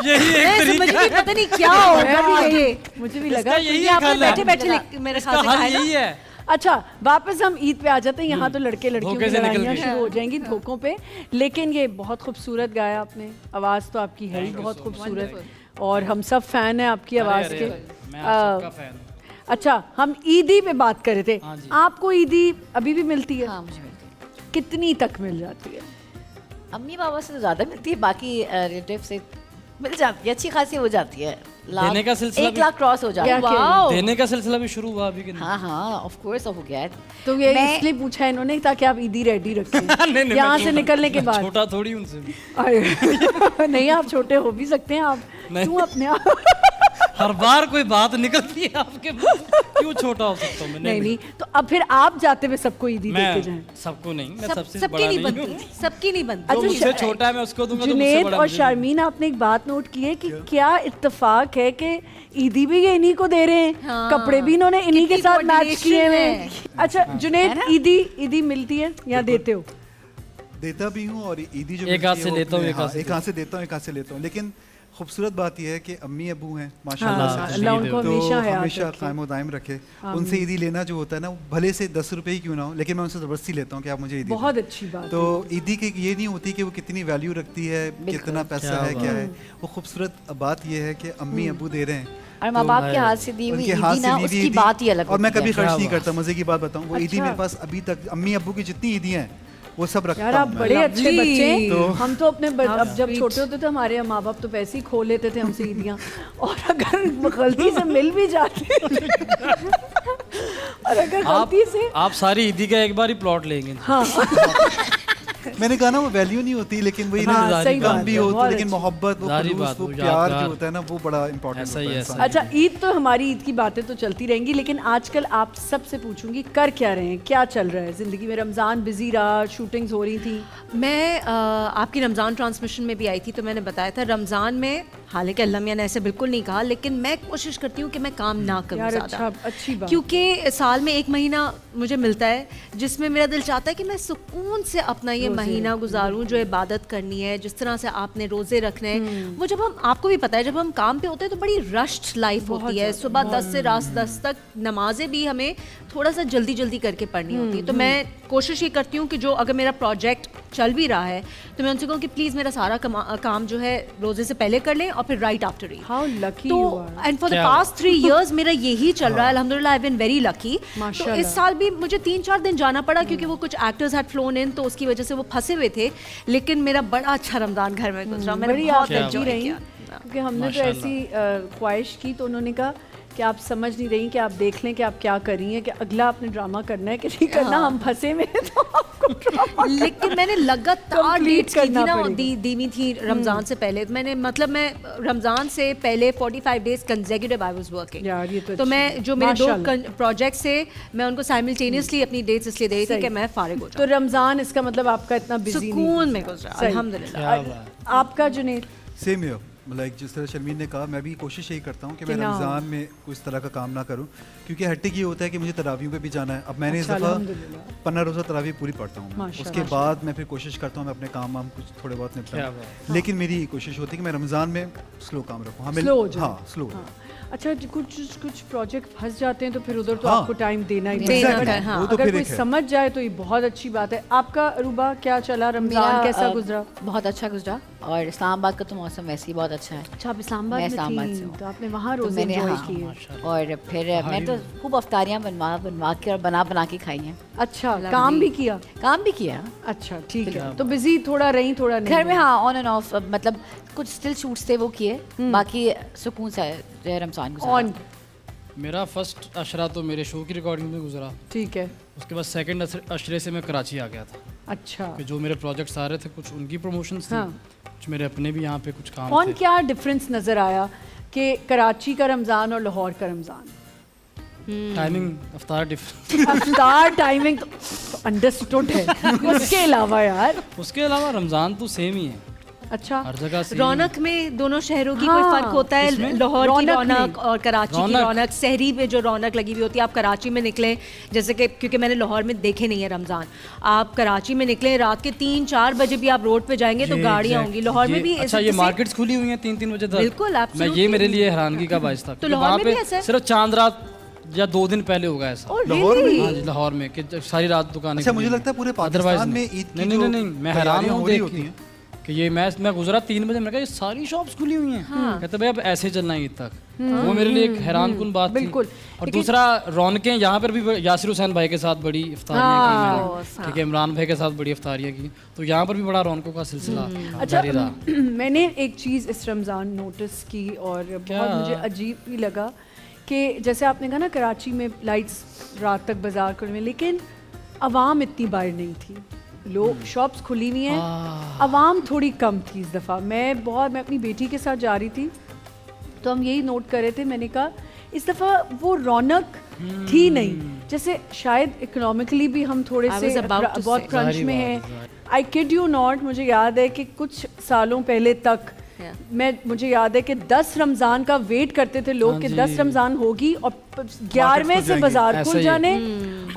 यही एक समझ तरीका नहीं, है, पता नहीं क्या होगा ये। मुझे भी इसका लगा। यही ये आपने हल है, बैठे मेरे इसका ख्याल से हल खाया ना। यही है। अच्छा, वापस हम ईद पे आ जाते हैं। यहाँ तो लड़के लड़कियों धोखे की से निकल लड़ाइयाँ के। शुरू हो जाएंगी धोखों पे, लेकिन ये बहुत खूबसूरत गाया आपने। आवाज़ तो आपकी है ही बहुत खूबसूरत, और हम सब फैन हैं आपकी आवाज़ अरे, के। मैं आप सबका फैन हूँ। अच्छा, हम ईदी पे बात कर रहे थे। हाँ जी। आपको ईदी अभी भी मिलती है? हाँ, मुझे मिलती है। कितनी तक मिल जाती है? अम्मी बाबा से तो ज़्यादा मिलती है, बाकी रिलेटिव से मिल जाती है, अच्छी खासी हो जाती है। देने का सिलसिला 1 भी- लाख क्रॉस हो जाता है। क्या कह रही हो? वाओ। देने का सिलसिला भी शुरू हुआ अभी कि नहीं? हाँ हाँ, ऑफ कोर्स हो गया है। तो ये मैं- इसलिए पूछा है इन्होंने ताकि आप ईदी रेडी रखें नहीं, मैं यहाँ से छोटा- निकलने के मैं बाद। छोटा थोड़ी उनसे भी। अरे, नहीं, आप छोटे हो भी सकते हैं। आप नहीं। क्यों अपने आप हर बार कोई बात निकलती है आपके मुंह से, क्यों छोटा हो सकता हूँ मैं? नहीं नहीं, तो अब फिर आप जाते हुए सबको ईदी देके जाएं। मैं सबको नहीं, मैं सब सबसे सबकी बड़ा नहीं नहीं बनती, हूँ। सबकी नहीं बनती। जो अच्छा, मुझसे छोटा है मैं उसको दूंगा, तो मुझसे जुनेद बड़ा और मुझे शारमीन, आपने एक बात नोट की है कि क्या इत्तेफाक है कि ईदी भी ये इन्हीं को दे रहे हैं, हाँ। कपड़े भी इन्होंने इन्हीं के कितनी साथ मैच किए हुए coordination हैं। अच्छा जुनेद, ईदी मिलती है या देते हो? देता भी हूँ और ईदी जो एक मिलती हाथ है से वो लेता हूँ, अपने- एक हाथ हाँ, से एक हाथ से देता हूँ, एक हाथ से लेता हूँ। लेकिन खूबसूरत बात यह है कि अम्मी अबू हैं माशाल्लाह हाँ, से, अल्लाह उनको तो हमेशा हयात हमेशा रखे। कायम दायम रखे। उनसे ईदी लेना जो होता है ना, वो भले से 10 रुपए ही क्यों ना हो, लेकिन मैं उनसे ज़बरदस्ती लेता हूँ कि आप मुझे ईदी बहुत दें। अच्छी बात तो ईदी की ये नहीं होती कि वो कितनी वैल्यू रखती है, कितना पैसा क्या है, क्या बात है। वो खूबसूरत बात ये है कि अम्मी अबू दे रहे हैं और माँ बाप के हाथ से दी हुई उनके हाथ ईदी से ना, दी हुई उसकी ईदी। बात ही अलग और मैं होती है। कभी खर्च क्या नहीं बात। करता। मजे की बात बताऊं, वो ईदी अच्छा। मेरे पास अभी तक अम्मी अबू की जितनी ईदियाँ हैं वो सब रखता यार हूं आप मैं। बड़े अच्छे Lovely. बच्चे हैं। तो- हम तो अपने अब जब छोटे होते थे हमारे माँ बाप तो वैसे ही खो लेते थे हमसे ईदियाँ, और अगर गलती से मिल भी जाती और अगर गलती से आप सारी ईदी का एक बार ही प्लॉट लेंगे। हाँ मैंने कहा ना वो वैल्यू नहीं होती, लेकिन वही हाँ, ना सही कम बात भी है, हो तो, बहुत लेकिन अच्छी। मोहब्बत, वो जारी खुलूस, बात, वो वो प्यार यादगार। जो होता है ना, वो बड़ा इंपॉर्टेंट ऐसा होता ही है है, इंसान ऐसा के लिए। अच्छा, ईद तो हमारी ईद की बातें तो चलती रहेंगी, लेकिन आजकल आप सबसे पूछूंगी कर क्या रहे हैं, क्या चल रहा है जिंदगी में? रमज़ान बिजी रहा, शूटिंग्स हो रही थी। मैं आपकी रमज़ान ट्रांसमिशन में भी आई थी, तो मैंने बताया था रमज़ान में, हालांकि अल्लाह मियां ने ऐसे बिल्कुल नहीं कहा, लेकिन मैं कोशिश करती हूँ कि मैं काम ना करूँ यार ज़्यादा। अच्छा, अच्छी बात। क्योंकि साल में एक महीना मुझे मिलता है जिसमें मेरा दिल चाहता है कि मैं सुकून से अपना ये महीना गुजारूं, जो इबादत करनी है, जिस तरह से आपने रोज़े रखने हैं। वो जब हम, आपको भी पता है, जब हम काम पे होते हैं तो बड़ी रश्ड लाइफ होती है। सुबह 10 से रात 10 तक नमाजें भी हमें थोड़ा सा जल्दी जल्दी करके पढ़नी होती है। तो मैं कोशिश ये करती हूँ कि जो अगर मेरा प्रोजेक्ट चल भी रहा है तो मैं उनसे कहूँ कि प्लीज़ मेरा सारा काम जो है रोज़े से पहले कर लें और फिर right after Eid. How lucky तो you are. And for the क्या पास्ट 3 इयर्स मेरा यही चल रहा है, अल्हम्दुलिल्लाह, आई बीन वेरी लकी। तो माशाल्लाह। इस साल भी मुझे 3-4 दिन जाना पड़ा क्योंकि वो कुछ एक्टर्स हैड फ्लोन इन, तो उसकी वजह से वो फंसे हुए थे। लेकिन मेरा बड़ा अच्छा रमज़ान घर में गुजरा, मैंने बड़ी बहुत आप लकी एंजॉय रही, किया। क्योंकि हमने तो माशाल्लाह। ऐसी ख्वाहिश की तो उन्होंने कहा कि आप समझ नहीं रही कि आप देख लें कि आप क्या कर रही हैं, कि अगला आपने ड्रामा करना है कि नहीं करना, हम फंसे में हैं, तो आपको ड्रामा लेकिन मैंने लगातार Complete डेट्स की थी करना ना, पड़ेगा। दी हुई थी रमज़ान से पहले। तो मैंने, मतलब मैं रमज़ान से पहले 45 days consecutive I was working. यार, ये तो तो अच्छी मैं, बात। जो मेरे दो माशाल्लाह। प्रोजेक्ट्स से, मैं उनको साइमल्टेनियसली अपनी डेट्स इसलिए दे रही थी सही। कि मैं फारिग हो तो रमज़ान इसका मतलब आपका इतना बिजी सुकून में गुजरा, अल्हम्दुलिल्लाह। क्या बात। आपका जुनेद? सेम है, लाइक जिस तरह शर्मीन ने कहा, मैं भी कोशिश यही करता हूँ कि मैं कि ना हो। रमज़ान में कुछ तरह का काम ना करूँ, क्योंकि हट्टिक ये होता है कि मुझे तरावियों पे भी जाना है। अब मैंने अच्छा, इस दफ़ा अल्हम्दुलिल्लाह। 15 रोज़ा तरावी पूरी पढ़ता हूँ मैं। माशाल्लाह। उसके बाद मैं फिर कोशिश करता हूँ मैं अपने काम वाम कुछ थोड़े बहुत क्या निपटाऊँ, बात। लेकिन मेरी कोशिश होती है कि मैं रमज़ान में स्लो काम रखूँ। हाँ, स्लो हो जाए। हाँ, स्लो। हाँ। अच्छा, कुछ प्रोजेक्ट फंस जाते हैं तो फिर उधर तो हाँ। आपको टाइम देना ही देना पड़ेगा। होता है, हाँ। वो तो अगर फिर कोई एक है। समझ जाए तो ये बहुत अच्छी बात है। आपका अरूबा क्या चला, रमज़ान कैसा गुजरा? बहुत अच्छा गुजरा, और इस्लामाबाद का तो मौसम वैसे ही बहुत अच्छा है। अच्छा, आप इस्लामाबाद मैं में इस्लामाबाद से थी, हूँ। तो आपने वहाँ तो रोज़े मैंने, एंजॉय हाँ, किए। और फिर मैं तो खूब अफ्तारियाँ बनवा के और बना के खाई हैं। अच्छा, काम भी किया? काम भी किया अच्छा, ठीक है। तो बिजी थोड़ा रही, थोड़ा नहीं घर में, रही। हाँ, ऑन एंड ऑफ, मतलब कुछ स्टिल शूट्स थे वो किए, बाकी सुकून से जो है रमज़ान गुजरा। ऑन, मेरा फर्स्ट अशरा तो मेरे शो की रिकॉर्डिंग में गुजरा। ठीक है। उसके बाद सेकंड अशरे से मैं कराची आ गया था, अच्छा, कि जो मेरे प्रोजेक्ट्स आ रहे थे, कुछ उनकी प्रमोशंस थी, हाँ। कुछ मेरे अपने भी यहाँ पे कुछ काम कौन थे। क्या डिफरेंस नज़र आया कि कराची का रमज़ान और लाहौर का Ramzan? Timing, iftar difference. Iftar timing तो अंडरस्टूड है, उसके अलावा यार उसके अलावा रमज़ान तो सेम ही है, अच्छा, हर जगह सेम। रौनक में दोनों शहरों की हाँ, कोई फर्क होता है? किसमें? लाहौर की रौनक में। रौनक और कराची की रौनक। रौनक, सहरी में जो रौनक लगी हुई होती है, आप कराची में निकलें, जैसे कि, क्योंकि मैंने लाहौर में देखे नहीं है रमज़ान, आप कराची में निकलें रात के 3-4 बजे भी आप रोड पे जाएंगे तो ये गाड़ियाँ exact- होंगी। लाहौर में ये- भी अच्छा, ये मार्केट्स खुली हुई हैं 3-3 बजे तक। बिल्कुल, मैं, absolutely। ये मेरे लिए हैरानगी का बायस था, क्योंकि लाहौर वहाँ में भी पे ऐसा है? सिर्फ चांद रात या 2 दिन पहले होगा ऐसा। लाहौर में? हाँ जी, लाहौर में, कि सारी रात दुकानें अच्छा, खुली मुझे हुई लगता है पूरे हैं। Otherwise पाकिस्तान में नहीं। ईद की नहीं, जो नहीं, मैं हैरान तैयारियां हूँ हो रही देख होती के हैं। कि ये मैं गुजरा 3 बजे, मैंने कहा ये सारी शॉप्स खुली हुई हैं। कहते भाई अब ऐसे चलना है ईद तक। वो मेरे लिए एक हैरान कुन बात थी। बिल्कुल। और दूसरा, रौनकें यहाँ पर भी, यासिर हुसैन भाई के साथ बड़ी इफ्तारियाँ की मैंने, ठीक है, इमरान भाई के साथ बड़ी इफ्तारियाँ की, तो यहाँ पर भी बड़ा रौनकों का सिलसिला अच्छा, जारी रहा। मैंने एक चीज़ इस रमज़ान नोटिस की और बहुत मुझे अजीब भी लगा कि जैसे आपने कहा ना कराची में लाइट्स रात तक बाजार खुले में, लेकिन आवाम इतनी बाहर नहीं थी, लोग शॉप्स खुली हुई हैं, आवाम थोड़ी कम थी इस दफ़ा। मैं अपनी बेटी के साथ जा रही थी तो हम यही नोट कर रहे थे, मैंने कहा इस दफ़ा वो रौनक थी नहीं, जैसे शायद इकोनॉमिकली भी हम थोड़े I से was about to बहुत say. क्रंच ज़ाहिर में बात हैं। है, आई किड यू नॉट, मुझे याद है कि कुछ सालों पहले तक Yeah. मुझे याद है कि 10 रमज़ान का वेट करते थे लोग कि 10 रमज़ान होगी और 11वें से जाएंगे। बाजार खुल जाने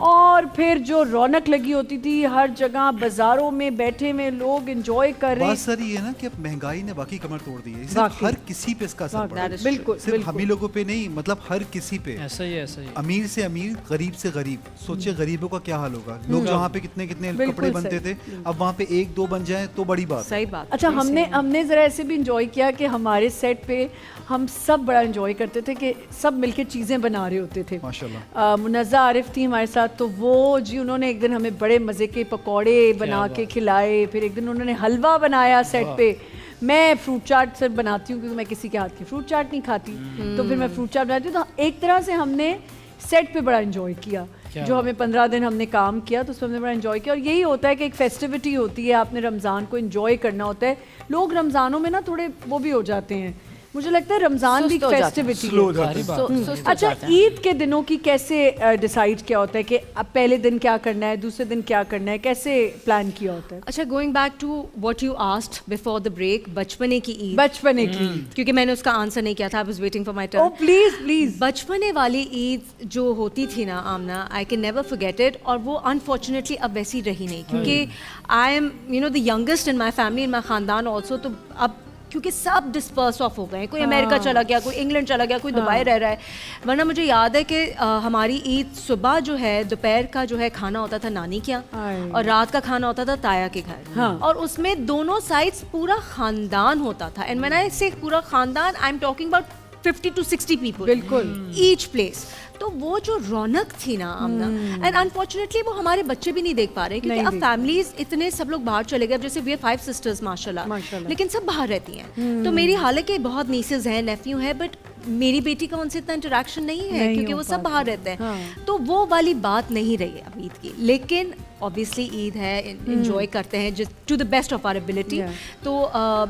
और फिर जो रौनक लगी होती थी हर जगह बाजारों में बैठे हुए लोग एंजॉय कर रहे बात सारी ये है ना कि अब महंगाई ने बाकी कमर तोड़ दी है, इससे वाकई। हर किसी पे इसका असर पड़ा है। बिल्कुल सिर्फ हम ही लोगों पे नहीं, मतलब हर किसी पे, ऐसा ही है, ऐसा ही है। अमीर से अमीर, गरीब से गरीब। सोचिए गरीबों का क्या हाल होगा। लोग जहाँ पे कितने कितने बिल्कुल कपड़े बनते थे, अब वहाँ पे 1-2 बन जाए तो बड़ी बात है। सही बात। अच्छा हमने ज़रा ऐसे भी इंजॉय किया कि हमारे सेट पे हम सब बड़ा इंजॉय करते थे कि सब मिलके चीज़ें बना रहे होते थे। माशाल्लाह। मुनज़्ज़ा आरिफ थी हमारे साथ, तो वो जी उन्होंने एक दिन हमें बड़े मज़े के पकौड़े बना के खिलाए, फिर एक दिन उन्होंने हलवा बनाया सेट पे। मैं फ्रूट चाट सिर्फ बनाती हूँ क्योंकि मैं किसी के हाथ की फ्रूट चाट नहीं खाती, तो फिर मैं फ्रूट चाट बनाती हूँ। तो एक तरह से हमने सेट पे बड़ा इंजॉय किया, जो हमें 15 दिन हमने काम किया तो उसमें हमने बड़ा इंजॉय किया। और यही होता है कि एक फेस्टिविटी होती है, आपने रमज़ान को इंजॉय करना होता है। लोग रमज़ानों में ना थोड़े वो भी हो जाते हैं, मुझे लगता है रमज़ान भी सुस्त हो जाते हैं। फेस्टिविटी स्लो हो है। जाते हैं। सुस्त हो अच्छा जाते हैं। ईद के दिनों की कैसे डिसाइड किया होता है कि अब पहले दिन क्या करना है, दूसरे दिन क्या करना है, कैसे प्लान किया होता है? अच्छा, going back to what you asked before the break, बचपने की ईद, बचपने की, क्योंकि मैंने उसका आंसर नहीं किया था, I was waiting for my ओ टर्न। Please please. बचपने वाली ईद जो होती थी ना Aamna, I can never forget it. और वो अनफॉर्चुनेटली अब वैसी रही नहीं, क्योंकि I am the youngest in my family, in my खानदान ऑल्सो। तो अब क्योंकि सब डिस्पर्स ऑफ हो गए, कोई अमेरिका चला गया, कोई इंग्लैंड चला गया, कोई दुबई रह रहा है। वरना मुझे याद है कि हमारी ईद सुबह जो है, दोपहर का जो है खाना होता था नानी के यहाँ और रात का खाना होता था ताया के घर। और उसमें दोनों साइड्स पूरा खानदान होता था। एंड व्हेन आई से पूरा खानदान, I am talking about 50 to 60 people, बिल्कुल। Each place. तो वो जो रौनक थी ना आमना, एंड अनफॉर्चुनेटली वो हमारे बच्चे भी नहीं देख पा रहे, क्योंकि नहीं अब देख फैमिलीज इतने सब लोग बाहर चले गए। अब जैसे वी आर 5 sisters माशाल्लाह, लेकिन सब बाहर रहती हैं। तो मेरी हालांकि बहुत नीसेस हैं, नेफ्यू हैं, बट मेरी बेटी का उनसे इतना इंटरेक्शन नहीं है, नहीं क्योंकि हो वो सब पाता। बाहर रहते हैं। तो वो वाली बात नहीं रही है अब ईद की। लेकिन ऑब्वियसली ईद है, इंजॉय करते हैं to the best of our ability. तो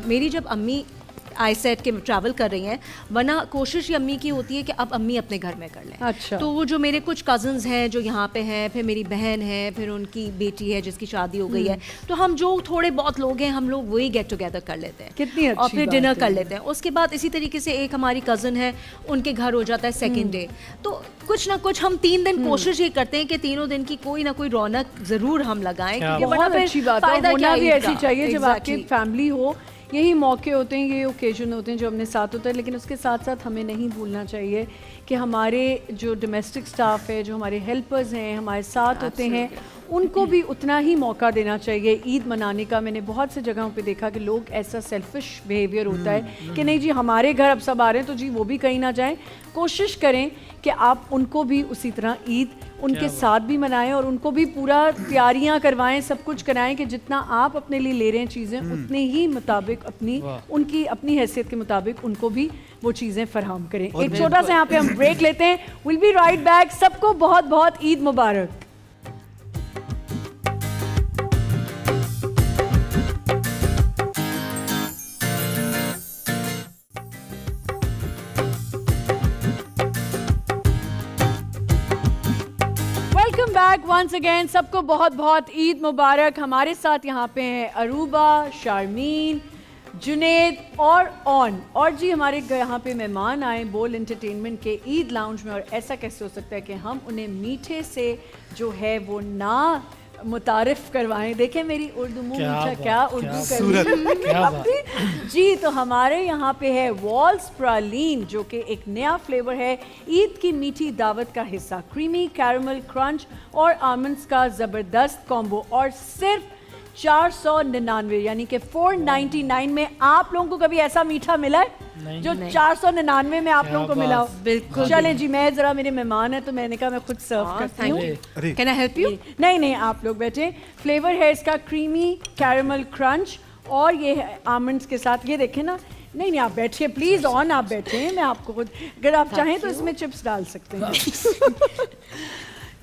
मेरी जब अम्मी आई सेट के ट्रैवल कर रही हैं, वरना कोशिश ये अम्मी की होती है कि अब अम्मी अपने घर में कर लें। अच्छा। तो वो जो मेरे कुछ कज़न्स हैं जो यहाँ पे हैं, फिर मेरी बहन है, फिर उनकी बेटी है जिसकी शादी हो गई है, तो हम जो थोड़े बहुत लोग हैं हम लोग वही गेट टुगेदर कर लेते हैं। कितनी अच्छी और फिर बात डिनर है कर लेते हैं। उसके बाद इसी तरीके से एक हमारी कज़न है, उनके घर हो जाता है सेकेंड डे। तो कुछ ना कुछ हम 3 दिन कोशिश ये करते हैं कि तीनों दिन की कोई ना कोई रौनक ज़रूर हम लगाएं, क्योंकि वरना बहुत फिर अच्छी बात है, फायदा होना क्या भी ईद ऐसी का? चाहिए जब आपकी Exactly. फैमिली हो। यही मौके होते हैं, ये ओकेजन होते हैं जो अपने साथ होता है। लेकिन उसके साथ साथ हमें नहीं भूलना चाहिए कि हमारे जो डोमेस्टिक स्टाफ है, जो हमारे हेल्पर्स हैं, हमारे साथ होते हैं, उनको भी उतना ही मौका देना चाहिए ईद मनाने का। मैंने बहुत से जगहों पे देखा कि लोग ऐसा सेल्फिश बिहेवियर होता है कि नहीं जी हमारे घर अब सब आ रहे हैं तो जी वो भी कहीं ना जाएं। कोशिश करें कि आप उनको भी उसी तरह ईद उनके साथ भी मनाएं और उनको भी पूरा तैयारियां करवाएं, सब कुछ कराएं कि जितना आप अपने लिए ले रहे हैं चीज़ें, उतने ही मुताबिक उनकी अपनी हैसियत के मुताबिक उनको भी वो चीज़ें फराहम करें। एक छोटा सा यहाँ पे हम ब्रेक लेते हैं। Will be right back. सबको बहुत बहुत ईद मुबारक। Welcome back once again. सबको बहुत बहुत ईद मुबारक। हमारे साथ यहाँ पे हैं अरूबा, शारमीन, जुनेद और ऑन। और जी हमारे यहाँ पे मेहमान आए बोल एंटरटेनमेंट के ईद लाउंज में, और ऐसा कैसे हो सकता है कि हम उन्हें मीठे से जो है वो ना मुतारिफ करवाएं। देखें मेरी उर्दू मुंह मीठा क्या उर्दू कर जी। तो हमारे यहाँ पे है वॉल्स प्रालीन, जो कि एक नया फ्लेवर है ईद की मीठी दावत का हिस्सा। क्रीमी कैरमल क्रंच और आमंड्स का ज़बरदस्त कॉम्बो, और सिर्फ 499 यानी कि 499 में आप लोगों को कभी ऐसा मीठा मिला है जो 499 में आप लोगों को मिला हो? बिल्कुल। चलें जी, मैं जरा, मेरे मेहमान है तो मैंने कहा मैं खुद सर्व करती हूँ। Can I help you? नहीं नहीं, आप लोग बैठे। फ्लेवर है इसका क्रीमी कैरमल क्रंच और ये है आमंड्स के साथ। ये देखें ना। नहीं नहीं, आप बैठिए प्लीज। ऑन आप बैठे, मैं आपको खुद, अगर आप चाहें तो इसमें चिप्स डाल सकते हैं।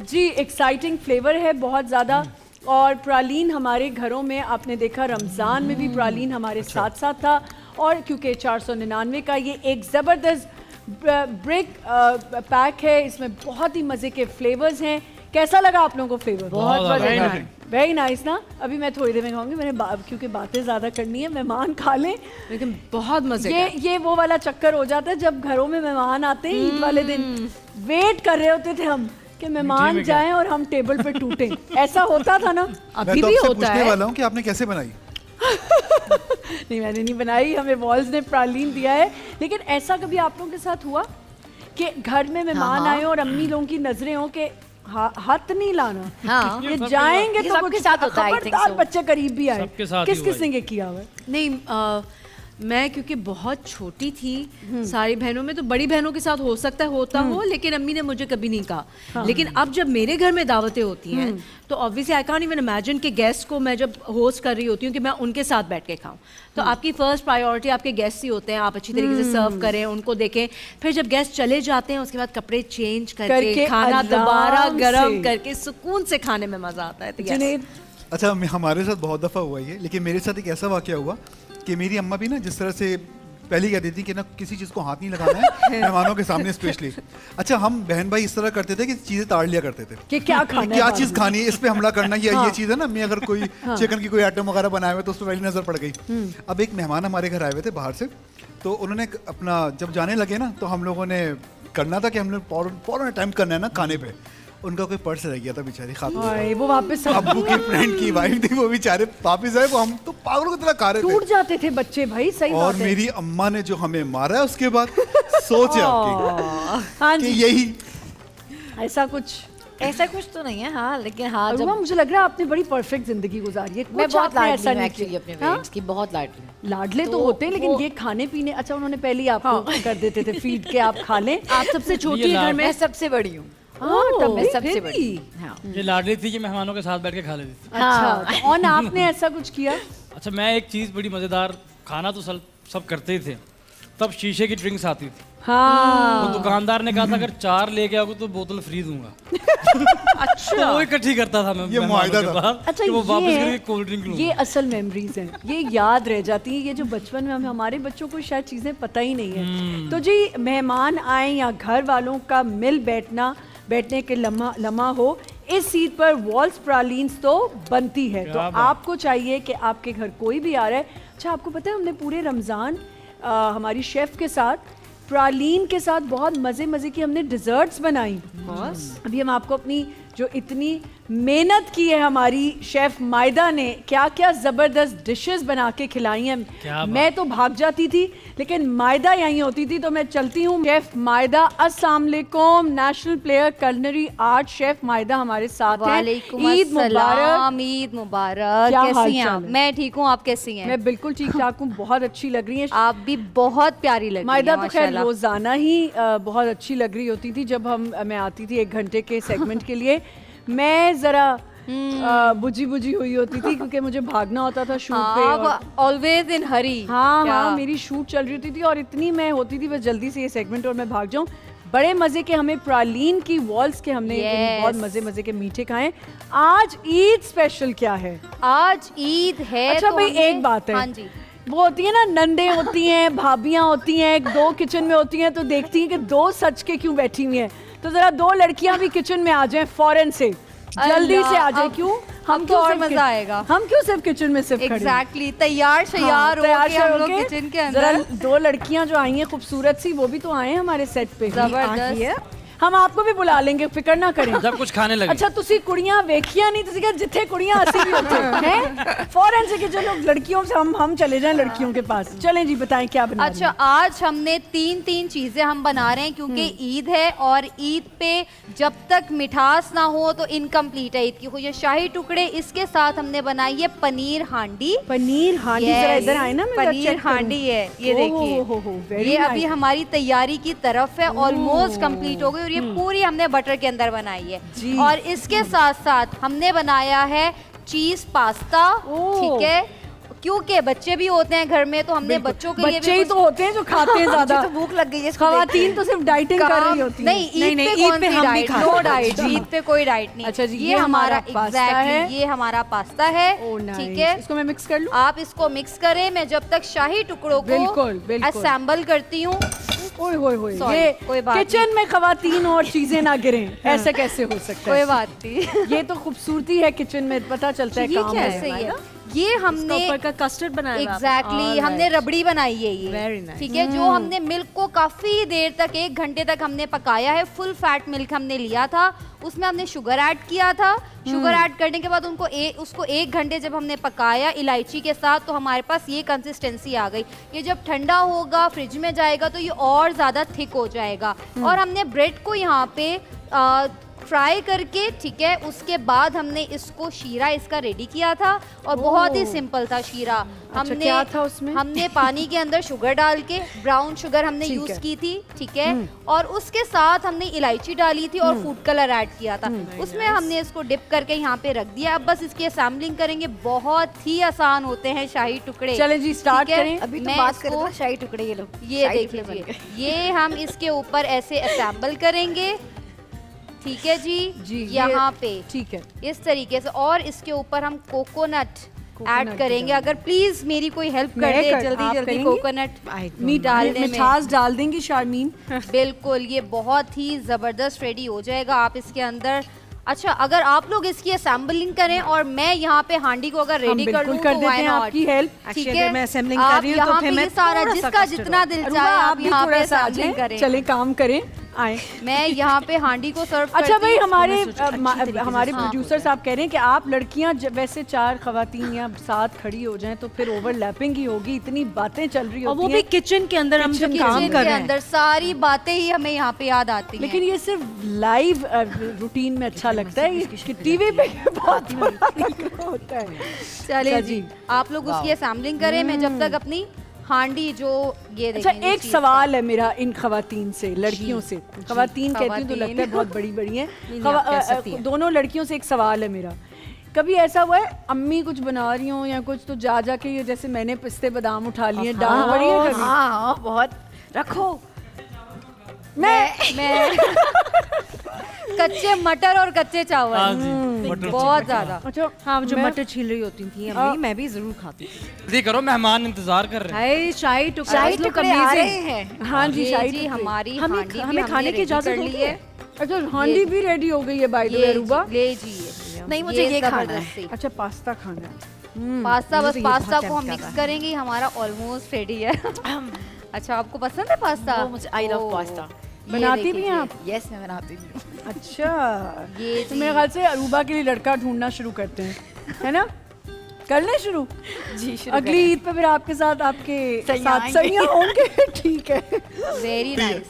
जी एक्साइटिंग फ्लेवर है बहुत ज़्यादा। और प्रालीन हमारे घरों में आपने देखा रमज़ान में भी प्रालीन हमारे साथ साथ था। और क्योंकि 499 का ये एक ज़बरदस्त ब्रिक पैक है, इसमें बहुत ही मज़े के फ्लेवर्स हैं। कैसा लगा आप लोगों को फ्लेवर? बहुत मजेदार। वेरी नाइस ना। अभी मैं थोड़ी देर में खाऊंगी, क्योंकि बातें ज्यादा करनी है, मेहमान खा लें। लेकिन बहुत मजे ये वो वाला चक्कर हो जाता है जब घरों में मेहमान आते हैं ईद वाले दिन, वेट कर रहे होते थे हम कि मेहमान जाएं और हम टेबल पे टूटें। ऐसा होता था ना, मैं अभी तो भी आपसे होता पूछने है। वाला हूँ कि आपने कैसे बनाई? नहीं, मैंने नहीं बनाई, हमें वॉल्स ने प्रालीन दिया है। लेकिन ऐसा कभी आप लोगों के साथ हुआ कि घर में मेहमान आए और अम्मी लोगों की नजरें हो कि हाथ नहीं लाना, हाँ। ये जाएंगे ये तो सबके कुछ साथ होता है, I think खबरदार so। बच्चे करीब भी आए। सबके साथ ही किस हुआ किस ने ये किया हुआ है? नहीं मैं क्योंकि बहुत छोटी थी, सारी बहनों में तो बड़ी बहनों के साथ हो सकता है होता हो, लेकिन अम्मी ने मुझे कभी नहीं कहा। लेकिन अब जब मेरे घर में दावतें होती हैं तो obviously I can't even imagine कि गेस्ट को मैं जब होस्ट कर रही होती हूँ कि मैं उनके साथ बैठ के खाऊं। तो आपकी फर्स्ट प्रायोरिटी आपके गेस्ट ही होते हैं, आप अच्छी तरीके से सर्व करें, उनको देखें। फिर जब गेस्ट चले जाते हैं उसके बाद कपड़े चेंज करके खाना आराम दोबारा से। गर्म करके सुकून से खाने में मजा आता है। तो yes। जुनैद, अच्छा, हमारे साथ बहुत दफ़ा हुआ ये, लेकिन मेरे साथ एक ऐसा वाक़या हुआ कि मेरी अम्मा भी ना जिस तरह से पहले कहती थी कि ना किसी चीज़ को हाथ नहीं लगाना है मेहमानों के सामने स्पेशली। अच्छा, हम बहन भाई इस तरह करते थे कि चीज़ें ताड़ लिया करते थे कि क्या खाना है क्या बाद चीज़ में। खानी है, इस पे हमला करना, ये चीज़ है ना। मैं अगर कोई चिकन की कोई आइटम वगैरह बनाए हुए तो उस पर पहली नज़र पड़ गई। अब एक मेहमान हमारे घर आए हुए थे बाहर से, तो उन्होंने अपना जब जाने लगे ना तो हम लोगों ने करना था कि हमने फौरन अटेम्प्ट करना है ना खाने पे। उनका कोई पर्स रह गया था बेचारी खाते हाय, वो वापस अब्बू की फ्रेंड की वाइफ थी, वो बेचारे वापस आए, वो हम तो पागलों की तरह खा रहे टूट थे। जाते थे बच्चे भाई, सही और बात है। मेरी अम्मा ने जो हमें मारा है उसके बाद सोचे आपकी हाँ कि जी, यही ऐसा कुछ ऐसा कुछ तो नहीं है, हाँ, लेकिन हाँ अरुमा, जब मुझे लग रहा है आपने बड़ी परफेक्ट जिंदगी गुजारी है। मैं कुछ बहुत आपने लाडली ऐसा हूँ नहीं एक्चुअली अपने किया। हाँ? पेरेंट्स की, बहुत लाडली हूँ। लाडले तो तो होते हैं, लेकिन वो- ये खाने पीने, अच्छा उन्होंने पहले ही आपको कर देते थे फीड के आप खा लें। आप सबसे छोटी है घर में? मैं सबसे बड़ी हूँ। हाँ, तब मैं भी सबसे फिर बड़ी भी। हूँ, हाँ। ये लाडली थी कि मेहमानों के साथ बैठ के खा लेती थी। अच्छा, तो और आपने ऐसा कुछ किया? अच्छा, मैं एक चीज़ बड़ी मज़ेदार, खाना तो सब करते ही थे, तब शीशे की ड्रिंक्स आती थी। हाँ, तो दुकानदार ने कहा था अगर 4 लेके आओगे तो बोतल फ्री दूंगा। अच्छा, वो इकट्ठी करता था मैं ये मुआहदा मेहमानों के था। पास अच्छा, कि वो वापस ये करके कोल्ड ड्रिंक लूंगा। ये असल मेमोरीज हैं, ये याद रह जाती हैं। ये जो बचपन में हमारे बच्चों को शायद चीज़ें पता ही नहीं है। तो जी, मेहमान आए या घर वालों का मिल बैठने के लम्हा हो, इस ईद पर वॉल्स प्रालीन्स तो बनती है। तो क्या बात। आपको चाहिए कि आपके घर कोई भी आ रहा है। अच्छा, आपको पता है हमने पूरे रमज़ान हमारी शेफ़ के साथ प्रालीन के साथ बहुत मज़े की हमने डिज़र्ट्स बनाई। अभी हम आपको अपनी जो इतनी मेहनत की है हमारी शेफ़ मायदा ने, क्या क्या ज़बरदस्त डिशेस बना के खिलाई हैं। क्या बात। मैं तो भाग जाती थी, लेकिन मायदा यहीं होती थी, तो मैं चलती हूँ। शेफ़ मायदा, अस्सलाम वालेकुम। National player culinary art chef Maida हमारे साथ हैं। वालेकुम ईद मुबारक। अस्सलाम, ईद मुबारक। क्या कैसी हाल हैं चाल आप? है? मैं ठीक हूँ, आप कैसी हैं? मैं बिल्कुल ठीक ठाक हूँ, बहुत अच्छी लग रही है। आप भी बहुत प्यारी लग रही मायदा हैं तो खैर माशाल्लाह। रोजाना ही बहुत अच्छी लग रही होती थी जब मैं आती थी 1 घंटे के सेगमेंट के लिए। मैं जरा बुझी हुई होती थी क्योंकि मुझे भागना होता था शूट पे। और आप ऑलवेज इन हरी। हाँ, मेरी शूट चल रही होती थी और इतनी मैं होती थी बस जल्दी से ये सेगमेंट और मैं भाग जाऊं। बड़े मजे के हमें प्रालीन की वॉल्स के हमने Yes. बहुत मजे के मीठे खाए। आज ईद स्पेशल क्या है? आज ईद है। अच्छा तो भाई, हमने- एक बात है, हाँ जी। वो होती है ना, नंदे होती हैं, भाभियां होती हैं, 2 किचन में होती हैं, तो देखती हैं कि 2 सच के क्यों बैठी हुई हैं। तो जरा 2 लड़कियां भी किचन में आ जाएं फौरन से, जल्दी अल्लाह, से आ जाए। अब- क्यों? अब तो क्यों और सिर्फ मजा आएगा। हम क्यों सिर्फ किचन में सिर्फ खड़े हैं? एग्जैक्टली, तैयार शैयार हाँ, हो तैयार के हम लोग होके किचन के जरा अंदर। 2 लड़कियां जो आई हैं खूबसूरत सी, वो भी तो आए हैं हमारे सेट पे। जबरदस्त। ही है। हम आपको भी बुला लेंगे, फिक्र ना करें। जब कुछ खाने लगे। अच्छा, तुसी कुड़ियां वेखियां नहीं, तुसी क्या जिथे कुड़ियां असी भी होते हैं फौरन से कि चलो लड़कियों से हम चले जाएं लड़कियों के पास। चलें जी, बताएं क्या बना रही अच्छा, आज हमने 3 चीजें हम बना रहे हैं क्योंकि ईद है और ईद पे जब तक मिठास ना हो तो इनकम्प्लीट है ईद की खुशी। शाही टुकड़े, इसके साथ हमने बनाई है पनीर हांडी। पनीर हांडी। जरा Yes, इधर आए ना, मैं जरा पनीर check करूं। हांडी है, ये हो, देखिए। very ये nice। अभी हमारी तैयारी की तरफ है, ऑलमोस्ट कंप्लीट हो गई और ये पूरी हमने बटर के अंदर बनाई है। जी। और इसके साथ साथ हमने बनाया है चीज पास्ता, ओह। ठीक है, क्योंकि बच्चे भी होते हैं घर में, तो हमने बच्चों के लिए बच्चे ही भी तो होते हैं जो खाते हैं ज्यादा। तो भूख लग गई है इसको खवातीन तो सिर्फ डाइटिंग कर रही होती हैं। नहीं, ईद पे कौन सी डाइट, नो डाइट, ईद पे कोई डाइट नहीं। अच्छा जी, ये हमारा पास्ता है। एग्जैक्टली ये हमारा पास्ता है, Oh, ठीक nice. है। इसको मैं मिक्स कर लूं? आप इसको मिक्स करें, मैं जब तक शाही टुकड़ों बिल्कुल, को बिल्कुल। असेंबल करती हूँ। ओए होए होए, Sorry, ये कोई बात किचन में खवातीन और चीजें ना गिरें, ऐसे कैसे हो सकता है? कोई बात नहीं। ये तो खूबसूरती है किचन में, पता चलता है ये काम क्या है। है? सही है। ना? ये इसका हमने ऊपर का कस्टर्ड बनाया हुआ है आपने? एग्जैक्टली हमने रबड़ी बनाई है ये। Very nice. ठीक है, जो हमने मिल्क को काफी देर तक 1 घंटे तक हमने पकाया है। फुल फैट मिल्क हमने लिया था, उसमें हमने शुगर ऐड किया था। शुगर ऐड करने के बाद उसको 1 घंटे जब हमने पकाया इलायची के साथ, तो हमारे पास ये कंसिस्टेंसी आ गई। ये जब ठंडा होगा, फ्रिज में जाएगा, तो ये और ज़्यादा थिक हो जाएगा। और हमने ब्रेड को यहाँ पे फ्राई करके, ठीक है, उसके बाद हमने इसको शीरा इसका रेडी किया था। और बहुत ही सिंपल था शीरा। हमने क्या था उसमें? हमने पानी के अंदर शुगर डाल के, ब्राउन शुगर हमने ठीक यूज है। की थी, ठीक है, और उसके साथ हमने इलायची डाली थी और फूड कलर ऐड किया था। उसमें हमने इसको डिप करके यहाँ पे रख दिया। अब बस इसकी असेंबलिंग करेंगे। बहुत ही आसान होते हैं शाही टुकड़े। चलें जी, स्टार्ट ठीक है? करें। अभी तो मैं बात कर रहे इसको- थे शाही टुकड़े ये लोग। ये शाही टुकड़े बन देखिए, गए। ये हम इसके ऊपर ऐसे असेंबल करेंगे, ठीक है जी, जी, ये- यहाँ पे ठीक है। इस तरीके से। और इसके ऊपर हम कोकोनट ऐड भी करेंगे। अगर प्लीज मेरी कोई हेल्प कर मैं दे, कर- जल्दी आप जल्दी करेंगी? कोकोनट मीट डालने में। मिठास डाल देंगी शारमीन। बिल्कुल, ये बहुत ही जबरदस्त रेडी हो जाएगा। आप इसके अंदर, अच्छा, अगर आप लोग इसकी असेंबलिंग करें और मैं यहाँ पे हांडी को अगर हम रेडी कर बिल्कुल लूँ कर तो देते why हैं not? आपकी हेल्प। ठीक Actually, है, अगर मैं assembling आप कर रही हूँ तो यहाँ फिर पे मैं ये सारा थोड़ा सा जिसका custard जितना दिल अरुबा, चाहे आप आप भी यहाँ पे थोड़ा सा आ assembling जाएं, करें। चले काम करें, आए। मैं यहाँ पे हांडी को सर्व अच्छा भाई, हमारे तरीके से प्रोड्यूसर साहब कह रहे हैं कि आप लड़कियां वैसे 4 खवातीन या साथ खड़ी हो जाएं तो फिर ओवरलैपिंग ही होगी। इतनी बातें चल रही और वो होती भी हैं, किचन के अंदर हम जब काम किचन कर के रहे हैं। अंदर सारी बातें ही हमें यहाँ पे याद आती हैं। लेकिन ये सिर्फ लाइव रूटीन में अच्छा लगता है, ये टीवी पे बहुत बुरा दिख रहा होता है। चलिए अच्छा जी, जी। आप लोग उसकी असेंबलिंग करें। मैं जब तक अपनी हांडी जो ये अच्छा, देखें, एक सवाल है मेरा इन खवातीन से, लड़कियों से। खवातीन कहती हूँ तो खवातीन। लगता है बहुत बड़ी बड़ी हैं। नहीं, आप कह सकती हैं। दोनों लड़कियों से एक सवाल है मेरा। कभी ऐसा हुआ है अम्मी कुछ बना रही हो या कुछ, तो जा के ये जैसे मैंने पिस्ते बादाम उठा लिए, डाल पड़ी है कभी? हाँ, बहुत रखो। मैं कच्चे मटर और कच्चे हाँ चावल जी, मटर बहुत चिकन। ज्यादा। अच्छा, हाँ, जो मैं- मटर छील रही होती थी अम्मी, मैं भी जरूर खाती थी। जल्दी करो, मेहमान इंतजार कर रहे हैं। हाय, शाही टुकड़ा शाही look टुकड़े आ रहे amazing। हैं। हाँ जी, ये शाही जी टुकड़े। हमारी हमें- हांडी भी हमें खाने हमने की ready इजाजत कर ली होगी? है। अच्छा, हांडी भी रेडी हो गई है बाय द वे, रूबा। ले जी, नहीं, मुझे ये खाना है। जबरदस्ती। अच्छा, पास्ता खाना है। पास्ता, बस मुझे तो ये पास्ता बहुत को हम tempt कर मिक्स रहा है। करेंगे। हमारा ऑलमोस्ट रेडी है। अच्छा, आपको पसंद है पास्ता? वो मुझे आई लव ओह, पास्ता। ये बनाती देख भी हैं आप? लीजिए। यस, मैं बनाती हूँ। अच्छा, ये तो जी। मेरे ख्याल से अरूबा के लिए लड़का ढूंढना शुरू करते हैं, है ना? कर ले शुरू। जी, शुरू अगली ईद पे फिर आपके साथ आपके सैयां साथ सैयां होंगे। ठीक है। Very nice.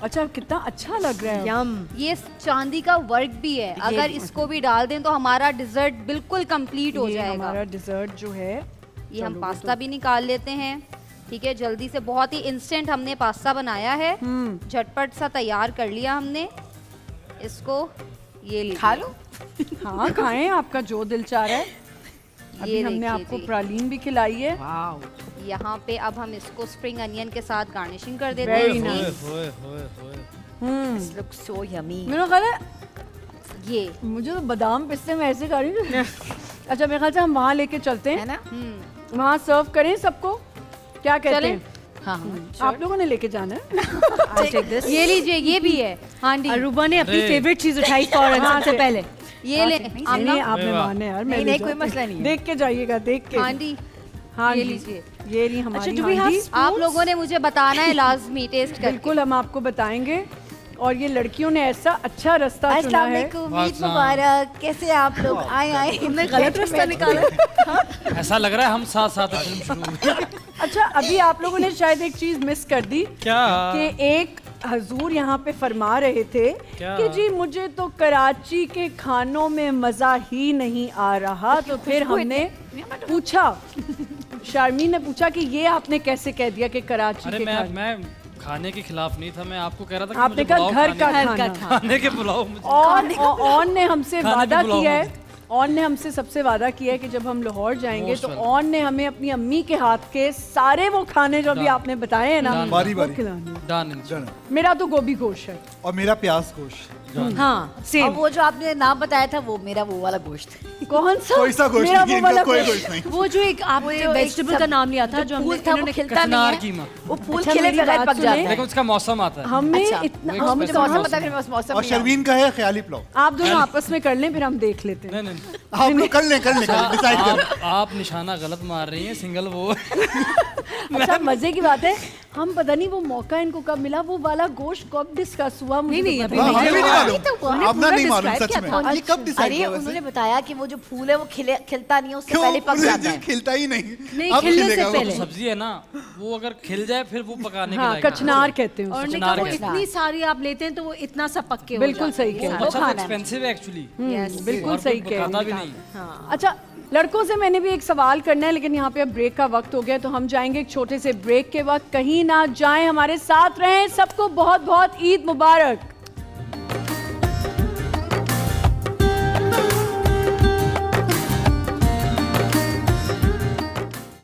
अच्छा, कितना अच्छा लग रहा है। यम। ये चांदी का वर्क भी है। अगर इसको भी डाल दें तो हमारा डिजर्ट बिल्कुल कंप्लीट हो ये जाएगा। हमारा डिजर्ट जो है, ये हम पास्ता भी निकाल लेते हैं। ठीक है, जल्दी से, बहुत ही इंस्टेंट हमने पास्ता बनाया है। झटपट सा तैयार कर लिया हमने इसको। ये लीजिए, खा लो। हाँ खाएं, आपका जो दिल चाह रहा है। अभी ये हमने देखिए आपको जी। प्रालीन भी खिलाई है। यहाँ पे अब हम इसको स्प्रिंग अनियन के साथ गार्निशिंग कर देते Very हैं। nice. होए, होए, होए। This looks so yummy. मेरा ख्याल है ये मुझे तो बादाम पिस्ते में ऐसे खा रही हूँ। अच्छा, मेरे ख्याल से हम वहाँ लेके चलते है हैं, ना? वहाँ सर्व करें सबको। क्या कहते चलें? हैं? हाँ, हाँ। आप लोगों ने लेके जाना है। I'll take this। ये लीजिए, ये भी है हांडी। अरूबा ने अपनी अरे। फेवरेट चीज उठाई फौरन हाँ, सबसे से- पहले। ये ले नहीं, आमना, नहीं, आप अरे वाह। मेहमान हैं यार। मैं नहीं, ले नहीं, कोई जाती हूँ। मसला नहीं है। देख के जाइएगा, देख के। हांडी। हाँ ये जी। लीजिए। ये रही हमारी अच्छा, do we have हांडी। आप लोगों ने मुझे बताना है लाजमी टेस्ट करके। बिल्कुल, हम आपको बताएंगे। और ये लड़कियों ने ऐसा अच्छा रास्ता चुना अस्सलाम है। वालेकुम, ईद वालेकुम। मुबारक। कैसे आप लोग? आए आए, हमने गलत रास्ता निकाला। ऐसा लग रहा है हम साथ साथ फिल्म शुरू हुई। अच्छा, अभी आप लोगों ने शायद एक चीज मिस कर दी क्या? कि एक हजूर यहाँ पे फरमा रहे थे क्या? कि जी मुझे तो कराची के खानों में मजा ही नहीं आ रहा। तो फिर हमने पूछा, शारमीन ने पूछा कि ये आपने कैसे कह दिया कि कराची अरे के खाने? मैं खाने के खिलाफ नहीं था, मैं आपको कह रहा था कि आपने मुझे कहा बुलाओ घर का खाने- खाना। खाने के बुलाओ मुझे। और ऑन ने हमसे खाने वादा के बुलाओ किया है मुझे। ऑन ने हमसे सबसे वादा किया है कि जब हम लाहौर जाएंगे Most तो welcome. ऑन ने हमें अपनी अम्मी के हाथ के सारे वो खाने जो अभी Done. आपने बताए हैं ना Done. बारी वो बारी खिलाने हैं। Done done. मेरा तो गोभी गोश्त है। और मेरा प्याज गोश्त। हाँ और सेम। वो जो आपने नाम बताया था वो मेरा वो वाला गोश्त। कौन सा? कोई सा गोश्त मेरा नहीं, वो इनका वाला कोई गोश्त। गोश्त नहीं। वो जो एक आपने जो एक वेजिटेबल का सब- नाम लिया था जो फूल हमने था वो इन्होंने खिलता कचनार नहीं है कीमा। वो फूल अच्छा, खिले मेरी बगैर बात पक सुनिए। जाता है। लेकिन उसका मौसम आता है। हमें अच्छा, इतना वो हम मुझे special मौसम मौसम पता है। फिर बस मौसम और नहीं आता। शर्वीन का है ख्याली पुलाव। आप दोनों आपस में कर लें फिर हम देख लेते हैं। नहीं नहीं आप लोग कर लें डिसाइड कर। आप निशाना गलत मार रही हैं, सिंगल वो अच्छा मजे की बात है हम पता नहीं वो मौका इनको कब मिला वो वाला गोश्त कब डिस्कस हुआ मुझे नहीं, तो अभी पता हाँ, हमें भी नहीं नहीं, तो मालूम। हमने अब ना पूरा नहीं मालूम describe सच किया में। था। ये कब डिसाइड अरे हुआ उन्होंने वैसे? बताया कि वो जो फूल है वो खिलता नहीं है उससे क्यों पहले पक जाता मुझे है। खिलता ही नहीं। नहीं, अब खिलने से खिलेगा वो। पहले। सब्जी है ना, वो अगर खिल जाए फिर वो पकाने के हाँ लायक है। कचनार कहते हैं और उसको। उन्होंने कहा वो कचनार इतनी सारी आप लेते हैं तो वो इतना सा पक्के हो बिल्कुल जाते हैं। सही कह रहे वो हैं। अच्छा खाना है। एक्सपेंसिव है एक्चुअली। बिल्कुल और सही कोई कह पकाता रहे भी हैं। नहीं। अच्छा लड़कों से मैंने भी एक सवाल करना है लेकिन यहाँ पे अब ब्रेक का वक्त हो गया तो हम जाएंगे एक छोटे से ब्रेक के वक्त। कहीं ना जाएं, हमारे साथ रहें। सबको बहुत बहुत ईद मुबारक।